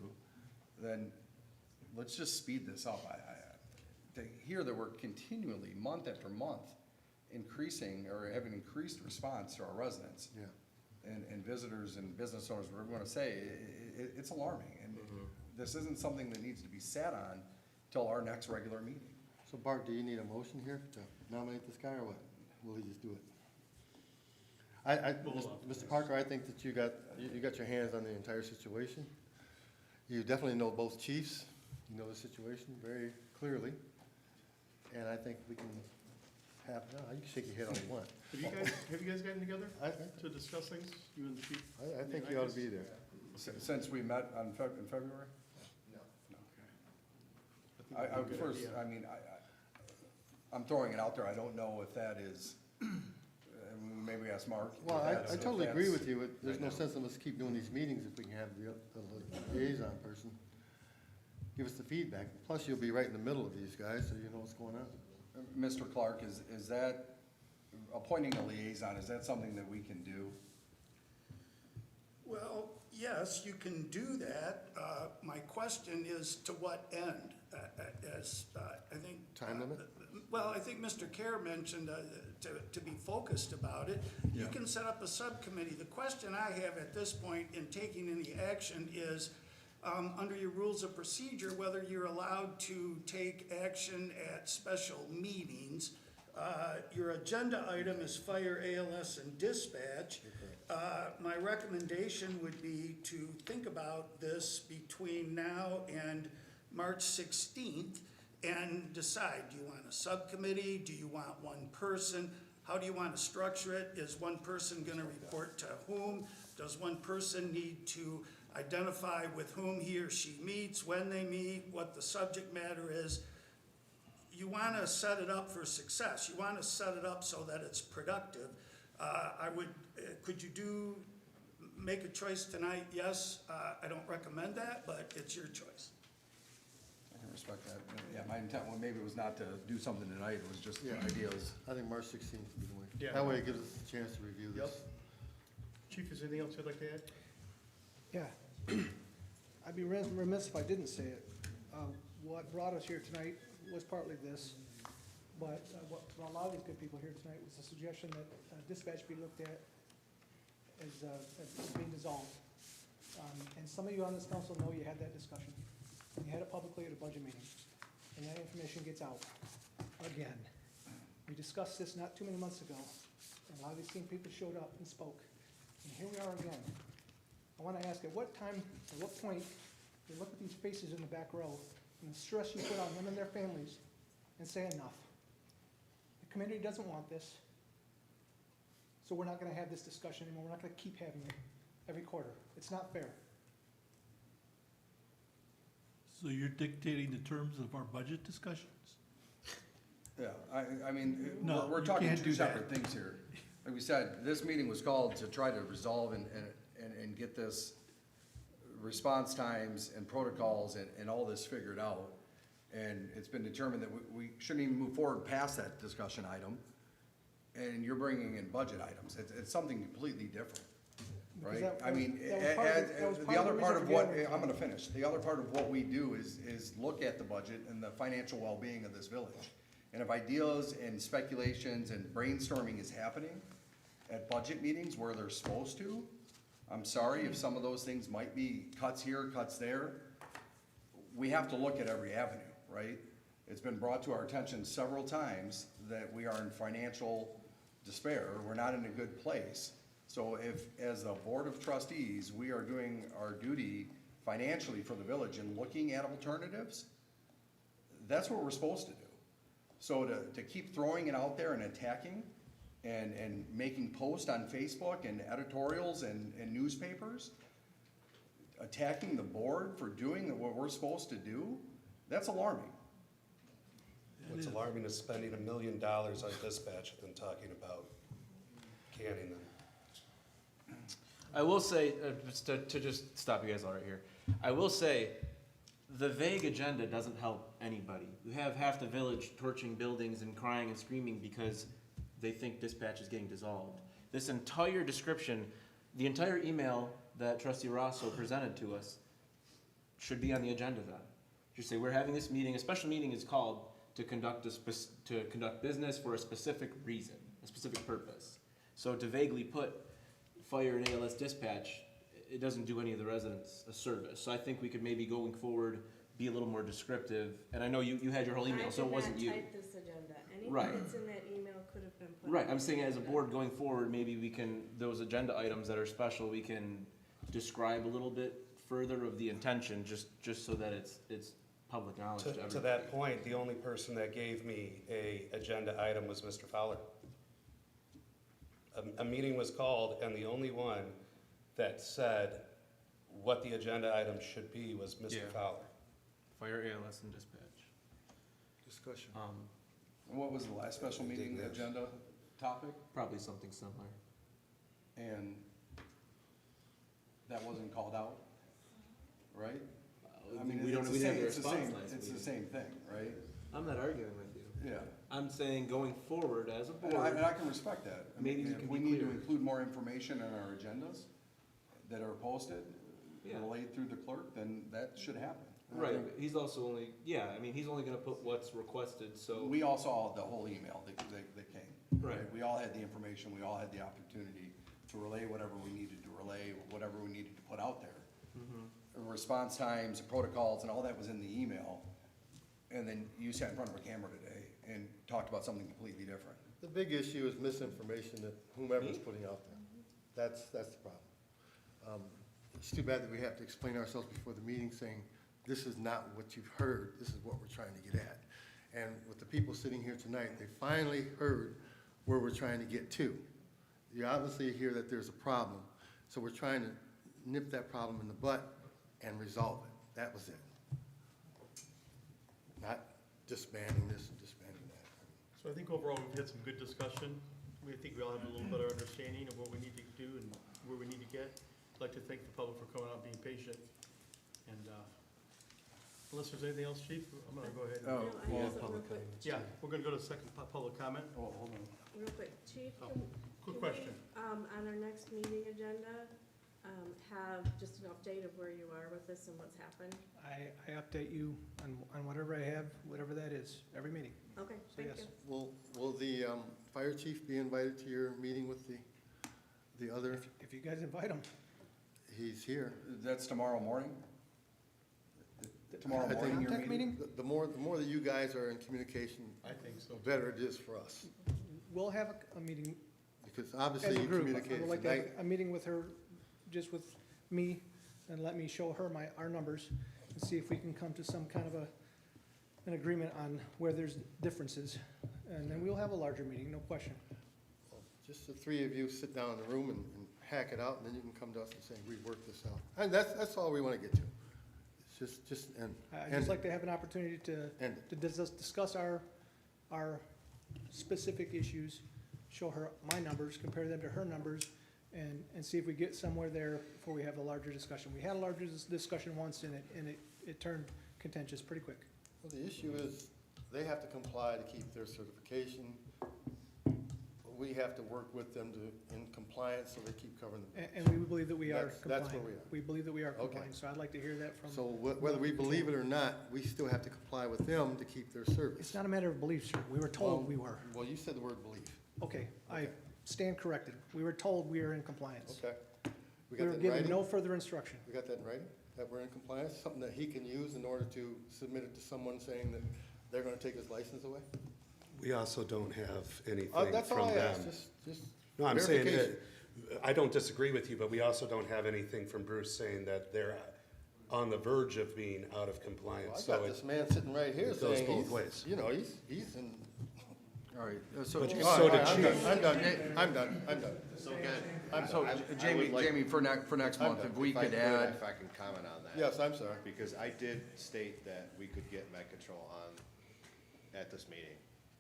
then let's just speed this up. To hear that we're continually, month after month, increasing or having increased response to our residents. Yeah. And visitors and business owners, whatever you wanna say, it's alarming. And this isn't something that needs to be sat on till our next regular meeting. So Bart, do you need a motion here to nominate this guy, or what? Will he just do it? Mr. Parker, I think that you got your hands on the entire situation. You definitely know both chiefs, you know the situation very clearly. And I think we can have, no, you can shake your head all you want. Have you guys gotten together I to discuss things, you and the chief? I think you ought to be there. Since we met in February? No. I would first, I mean, I'm throwing it out there, I don't know if that is, maybe ask Mark. Well, I totally agree with you. There's no sense in us keep doing these meetings if we can have the liaison person give us the feedback. Plus, you'll be right in the middle of these guys, so you know what's going on. Mr. Clark, is that, appointing a liaison, is that something that we can do? Well, yes, you can do that. My question is, to what end? I think. Time limit? Well, I think Mr. Kerr mentioned to be focused about it. You can set up a subcommittee. The question I have at this point in taking any action is, under your rules of procedure, whether you're allowed to take action at special meetings. Your agenda item is fire, ALS, and dispatch. My recommendation would be to think about this between now and March 16th and decide, do you want a subcommittee? Do you want one person? How do you want to structure it? Is one person going to report to whom? Does one person need to identify with whom he or she meets, when they meet, what the subject matter is? You want to set it up for success. You want to set it up so that it's productive. Could you make a choice tonight? Yes, I don't recommend that, but it's your choice. I can respect that. Yeah, my intent, well, maybe it was not to do something tonight, it was just the ideas. I think March 16th would be the way. Yeah. That way it gives us a chance to review this. Chief, is there anything else you'd like to add? Yeah. I'd be remiss if I didn't say it. What brought us here tonight was partly this, but what brought a lot of these good people here tonight was the suggestion that dispatch be looked at as being dissolved. And some of you on this council know you had that discussion. You had it publicly at a budget meeting, and that information gets out again. We discussed this not too many months ago, and a lot of these same people showed up and spoke, and here we are again. I want to ask, at what time, at what point, you look at these faces in the back row and the stress you put on them and their families and say enough. The community doesn't want this, so we're not going to have this discussion anymore. We're not going to keep having it every quarter. It's not fair. So you're dictating the terms of our budget discussions? Yeah, I mean, No, we're you talking can't two do that. separate things here. Like we said, this meeting was called to try to resolve and get this response times and protocols and all this figured out. And it's been determined that we shouldn't even move forward past that discussion item. And you're bringing in budget items. It's something completely different, right? I mean, the other part of what, I'm gonna finish. The other part of what we do is look at the budget and the financial well-being of this village. And if ideas and speculations and brainstorming is happening at budget meetings where they're supposed to, I'm sorry if some of those things might be cuts here, cuts there. We have to look at every avenue, right? It's been brought to our attention several times that we are in financial despair, we're not in a good place. So if, as a board of trustees, we are doing our duty financially for the village and looking at alternatives, that's what we're supposed to do. So to keep throwing it out there and attacking and making posts on Facebook and editorials and newspapers, attacking the board for doing what we're supposed to do, that's alarming. What's alarming is spending $1 million on dispatch than talking about canning them. I will say, to just stop you guys all right here, I will say, the vague agenda doesn't help anybody. You have half the village torching buildings and crying and screaming because they think dispatch is getting dissolved. This entire description, the entire email that trustee Rosso presented to us should be on the agenda then. Just say, we're having this meeting, a special meeting is called to conduct business for a specific reason, a specific purpose. So to vaguely put fire and ALS dispatch, it doesn't do any of the residents a service. So I think we could maybe going forward be a little more descriptive. And I know you had your whole email, so it wasn't you. I did not type this agenda. Anything Right. that's in that email could have been put. Right, on I'm the saying as a agenda. board going forward, maybe we can, those agenda items that are special, we can describe a little bit further of the intention, just so that it's public knowledge to everybody. To that point, the only person that gave me a agenda item was Mr. Fowler. A meeting was called, and the only one that said what the agenda item should be was Mr. Yeah. Fowler. Fire, ALS, and dispatch. Discussion. What was the last special meeting agenda topic? Probably something similar. And that wasn't called out, right? I mean, We don't it's the have same- the it's the response same- last It's the meeting. same thing, right? I'm not arguing with you. Yeah. I'm saying going forward as a And I board, can respect that. I Maybe mean, we can if be we need to clearer. include more information in our agendas that are posted, Yeah. relayed through the clerk, then that should happen. right, but he's also only, yeah, I mean, he's only gonna put what's requested, so. We all saw the whole email that came. Right. We all had the information, we all had the opportunity to relay whatever we needed to relay, whatever we needed to put out there. Response times, protocols, and all that was in the email. And then you sat in front of a camera today and talked about something completely different. The big issue is misinformation that whomever's putting out there. That's the problem. It's too bad that we have to explain ourselves before the meeting saying, this is not what you've heard, this is what we're trying to get at. And with the people sitting here tonight, they finally heard where we're trying to get to. You obviously hear that there's a problem, so we're trying to nip that problem in the butt and resolve it. That was it. Not disbanding this and disbanding that. So I think overall, we've had some good discussion. I think we all have a little better understanding of what we need to do and where we need to get. I'd like to thank the public for coming out and being patient. And unless there's anything else, Chief, I'm gonna go ahead. Oh, No, I well, have something real quick. Yeah, we're gonna go to second public comment. Oh, hold on. Real quick, Chief, Oh, can quick we, question. on our next meeting agenda, have just an update of where you are with this and what's happened? I update you on whatever I have, whatever that is, every meeting. Okay, So thank yes. you. Will the fire chief be invited to your meeting with the other? If you guys invite them. He's here. That's tomorrow morning? Tomorrow I think- morning, your Contact meeting? meeting? The more that you guys are in communication, I think so. the better it is for us. We'll have a meeting Because as obviously a you group. I communicated would like to have tonight. a meeting with her, just with me, and let me show her our numbers, and see if we can come to some kind of an agreement on where there's differences. And then we'll have a larger meeting, no question. Just the three of you sit down in the room and hack it out, and then you can come to us and say, we worked this out. And that's all we want to get to. It's just, and. I'd just like to have an opportunity to And discuss our specific issues, show her my numbers, compare them to her numbers, and see if we get somewhere there before we have a larger discussion. We had a larger discussion once, and it turned contentious pretty quick. well, the issue is, they have to comply to keep their certification. We have to work with them to, in compliance, so they keep covering the. And we believe that we are That's complying. where we are. We believe that we are Okay. complying, so I'd like to hear that from. So whether we believe it or not, we still have to comply with them to keep their service. It's not a matter of belief, sir. We were told we were. Well, you said the word belief. Okay, I stand corrected. We were told we are in compliance. Okay. We We got were that in given writing? no further instruction. We got that in writing, that we're in compliance, something that he can use in order to submit it to someone saying that they're gonna take his license away? We also don't have anything That's all from I asked, them. just No, I'm saying verification. that, I don't disagree with you, but we also don't have anything from Bruce saying that they're on the verge of being out of Well, compliance. I So got it- this man sitting right here it goes saying both he's, ways. you know, he's in. All right, so. But All so right, did I'm Chief. done, I'm done. So good. So, Jamie, for next I'm month, done. if we If I could could, add, if I can comment on that. Yes, I'm sorry. Because I did state that we could get Met Control on, at this meeting,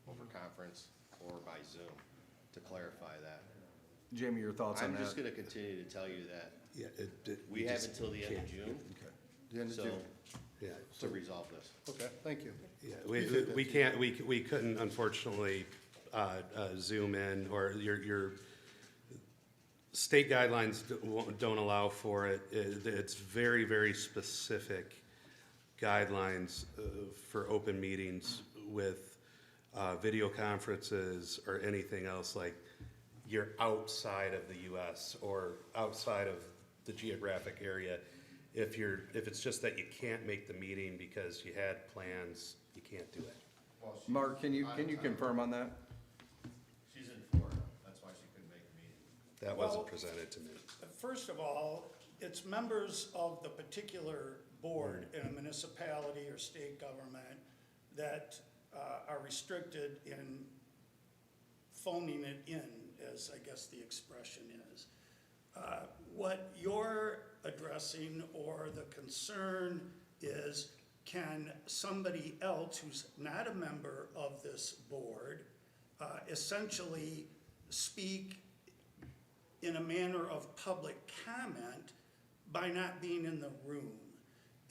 over conference or by Zoom, to clarify that. Jamie, your thoughts on I'm that? just gonna continue to tell you that Yeah, we have just until the end of can't. June, The end of so, June. Yeah, to resolve this. Okay, thank you. yeah, Appreciate that, we Chief. can't, we couldn't unfortunately Zoom in, or your state guidelines don't allow for it. It's very, very specific guidelines for open meetings with video conferences or anything else, like you're outside of the US or outside of the geographic area. If it's just that you can't make the meeting because you had plans, you can't do it. Mark, can you confirm on that? She's in Florida, that's why she couldn't make the meeting. That wasn't presented to me. First of all, it's members of the particular board in a municipality or state government that are restricted in phoning it in, as I guess the expression is. What you're addressing or the concern is, can somebody else who's not a member of this board essentially speak in a manner of public comment by not being in the room?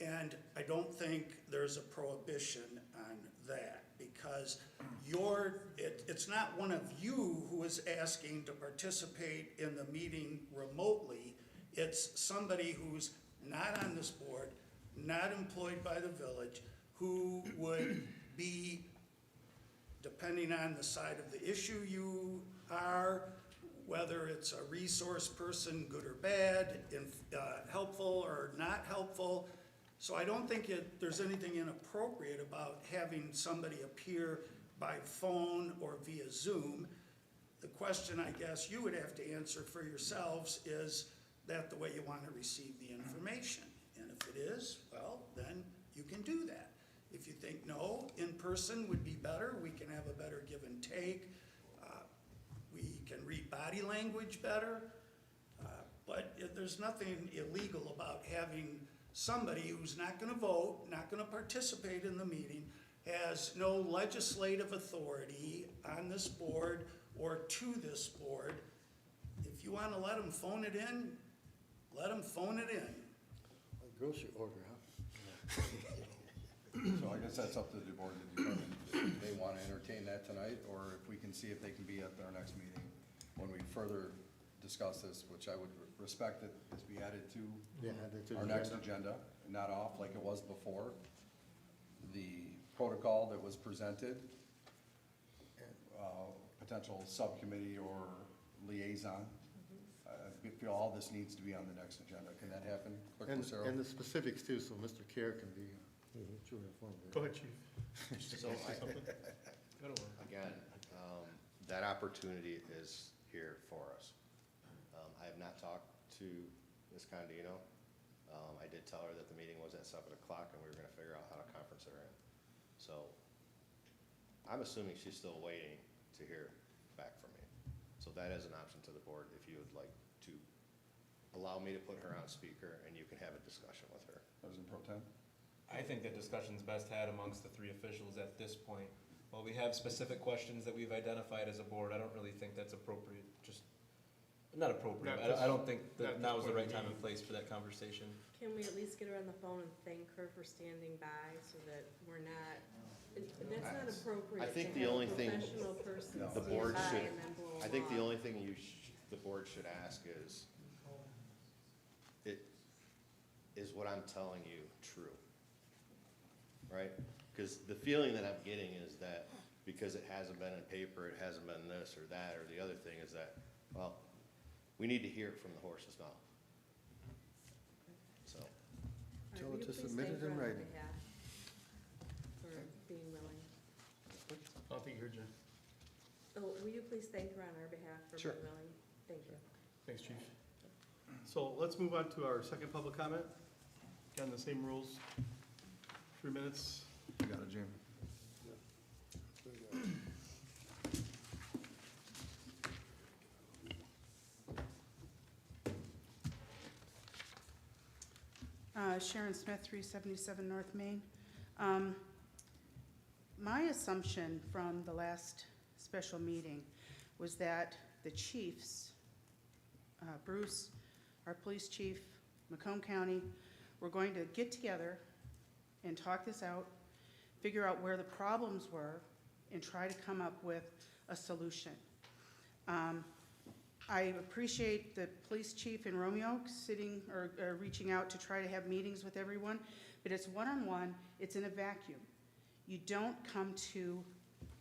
And I don't think there's a prohibition on that, because it's not one of you who is asking to participate in the meeting remotely. It's somebody who's not on this board, not employed by the village, who would be, depending on the side of the issue you are, whether it's a resource person, good or bad, helpful or not helpful. So I don't think there's anything inappropriate about having somebody appear by phone or via Zoom. The question I guess you would have to answer for yourselves is that the way you want to receive the information? And if it is, well, then you can do that. If you think no, in person would be better, we can have a better give and take. We can read body language better. But there's nothing illegal about having somebody who's not going to vote, not going to participate in the meeting, has no legislative authority on this board or to this board. If you want to let them phone it in, let them phone it in. Grocery order, huh? So I guess that's up to the board to determine if they want to entertain that tonight, or if we can see if they can be at our next meeting when we further discuss this, which I would respect that this be added to our next agenda, not off like it was before. The protocol that was presented, potential subcommittee or liaison. I feel all this needs to be on the next agenda. Can that happen? Clerk Lucero? And the specifics too, so Mr. Kerr can be truly informed. Go ahead, Chief. So again, that opportunity is here for us. I have not talked to Ms. Condino. I did tell her that the meeting was at 7 o'clock and we were gonna figure out how to conference her in. So I'm assuming she's still waiting to hear back from me. So that is an option to the board if you would like to allow me to put her on speaker and you can have a discussion with her. President Pro Tem? I think that discussion's best had amongst the three officials at this point. While we have specific questions that we've identified as a board, I don't really think that's appropriate, not appropriate. I don't think that now is the right time and place for that conversation. Can we at least get her on the phone and thank her for standing by so that we're not, that's not appropriate. I think to the have a only thing professional person the stand board by should, and then blow I think the off. only thing the board should ask is what I'm telling you true? Right? Because the feeling that I'm getting is that because it hasn't been in paper, it hasn't been this or that or the other thing is that, well, we need to hear it from the horse's mouth. So. All right, Tell will her you to please submit thank it her in on her writing. behalf for being willing? I don't think you heard you. Oh, will you please thank her on our behalf for Sure. being willing? Thank you. Thanks, Chief. So let's move on to our second public comment. Again, the same rules, 3 minutes. You got it, Jim. Sharon Smith, 377 North Main. My assumption from the last special meeting was that the chiefs, Bruce, our police chief, Macomb County, were going to get together and talk this out, figure out where the problems were, and try to come up with a solution. I appreciate the police chief in Romeo sitting or reaching out to try to have meetings with everyone, but it's one-on-one, it's in a vacuum. You don't come to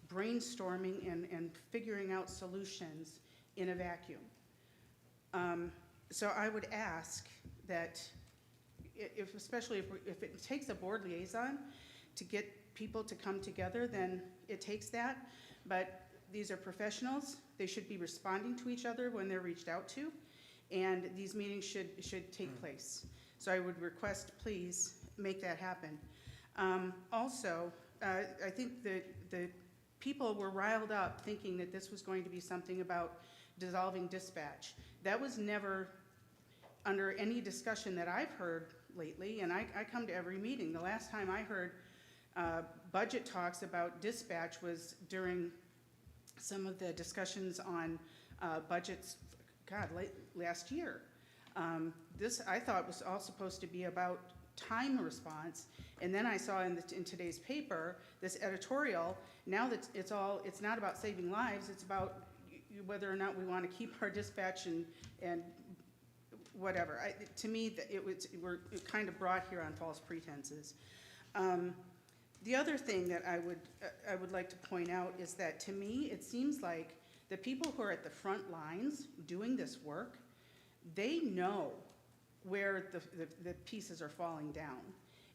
brainstorming and figuring out solutions in a vacuum. So I would ask that, especially if it takes a board liaison to get people to come together, then it takes that. But these are professionals. They should be responding to each other when they're reached out to, and these meetings should take place. So I would request, please, make that happen. Also, I think that the people were riled up thinking that this was going to be something about dissolving dispatch. That was never under any discussion that I've heard lately, and I come to every meeting. The last time I heard budget talks about dispatch was during some of the discussions on budgets, last year. This, I thought, was all supposed to be about time response, and then I saw in today's paper, this editorial, now that it's not about saving lives, it's about whether or not we want to keep our dispatch and whatever. To me, we're kind of brought here on false pretenses. The other thing that I would like to point out is that, to me, it seems like the people who are at the front lines doing this work, they know where the pieces are falling down.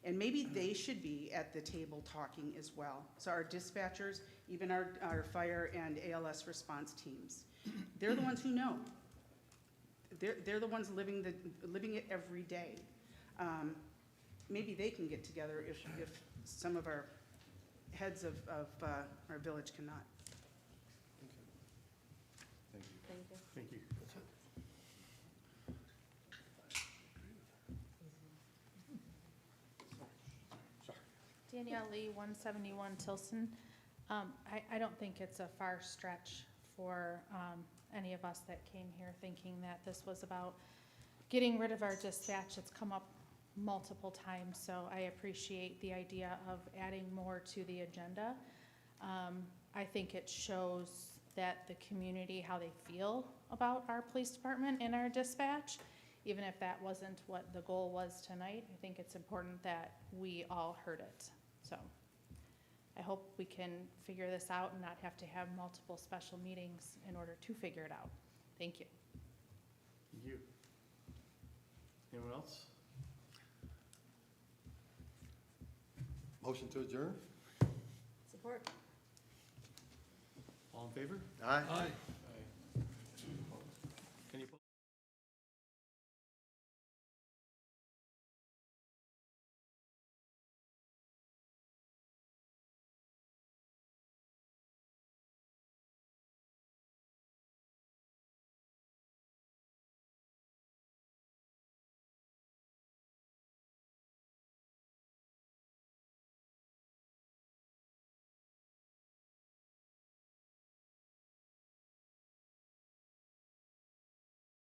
And maybe they should be at the table talking as well. So our dispatchers, even our fire and ALS response teams, they're the ones who know. They're the ones living it every day. Maybe they can get together if some of our heads of our village cannot. Thank you. Thank you. Thank you. That's it. Danielle Lee, 171 Tilson. I don't think it's a far stretch for any of us that came here thinking that this was about getting rid of our dispatch. It's come up multiple times, so I appreciate the idea of adding more to the agenda. I think it shows that the community, how they feel about our police department and our dispatch, even if that wasn't what the goal was tonight. I think it's important that we all heard it. So I hope we can figure this out and not have to have multiple special meetings in order to figure it out. Thank you. Thank you. Anyone else? Motion to adjourn? Support. All in favor? Aye. Aye.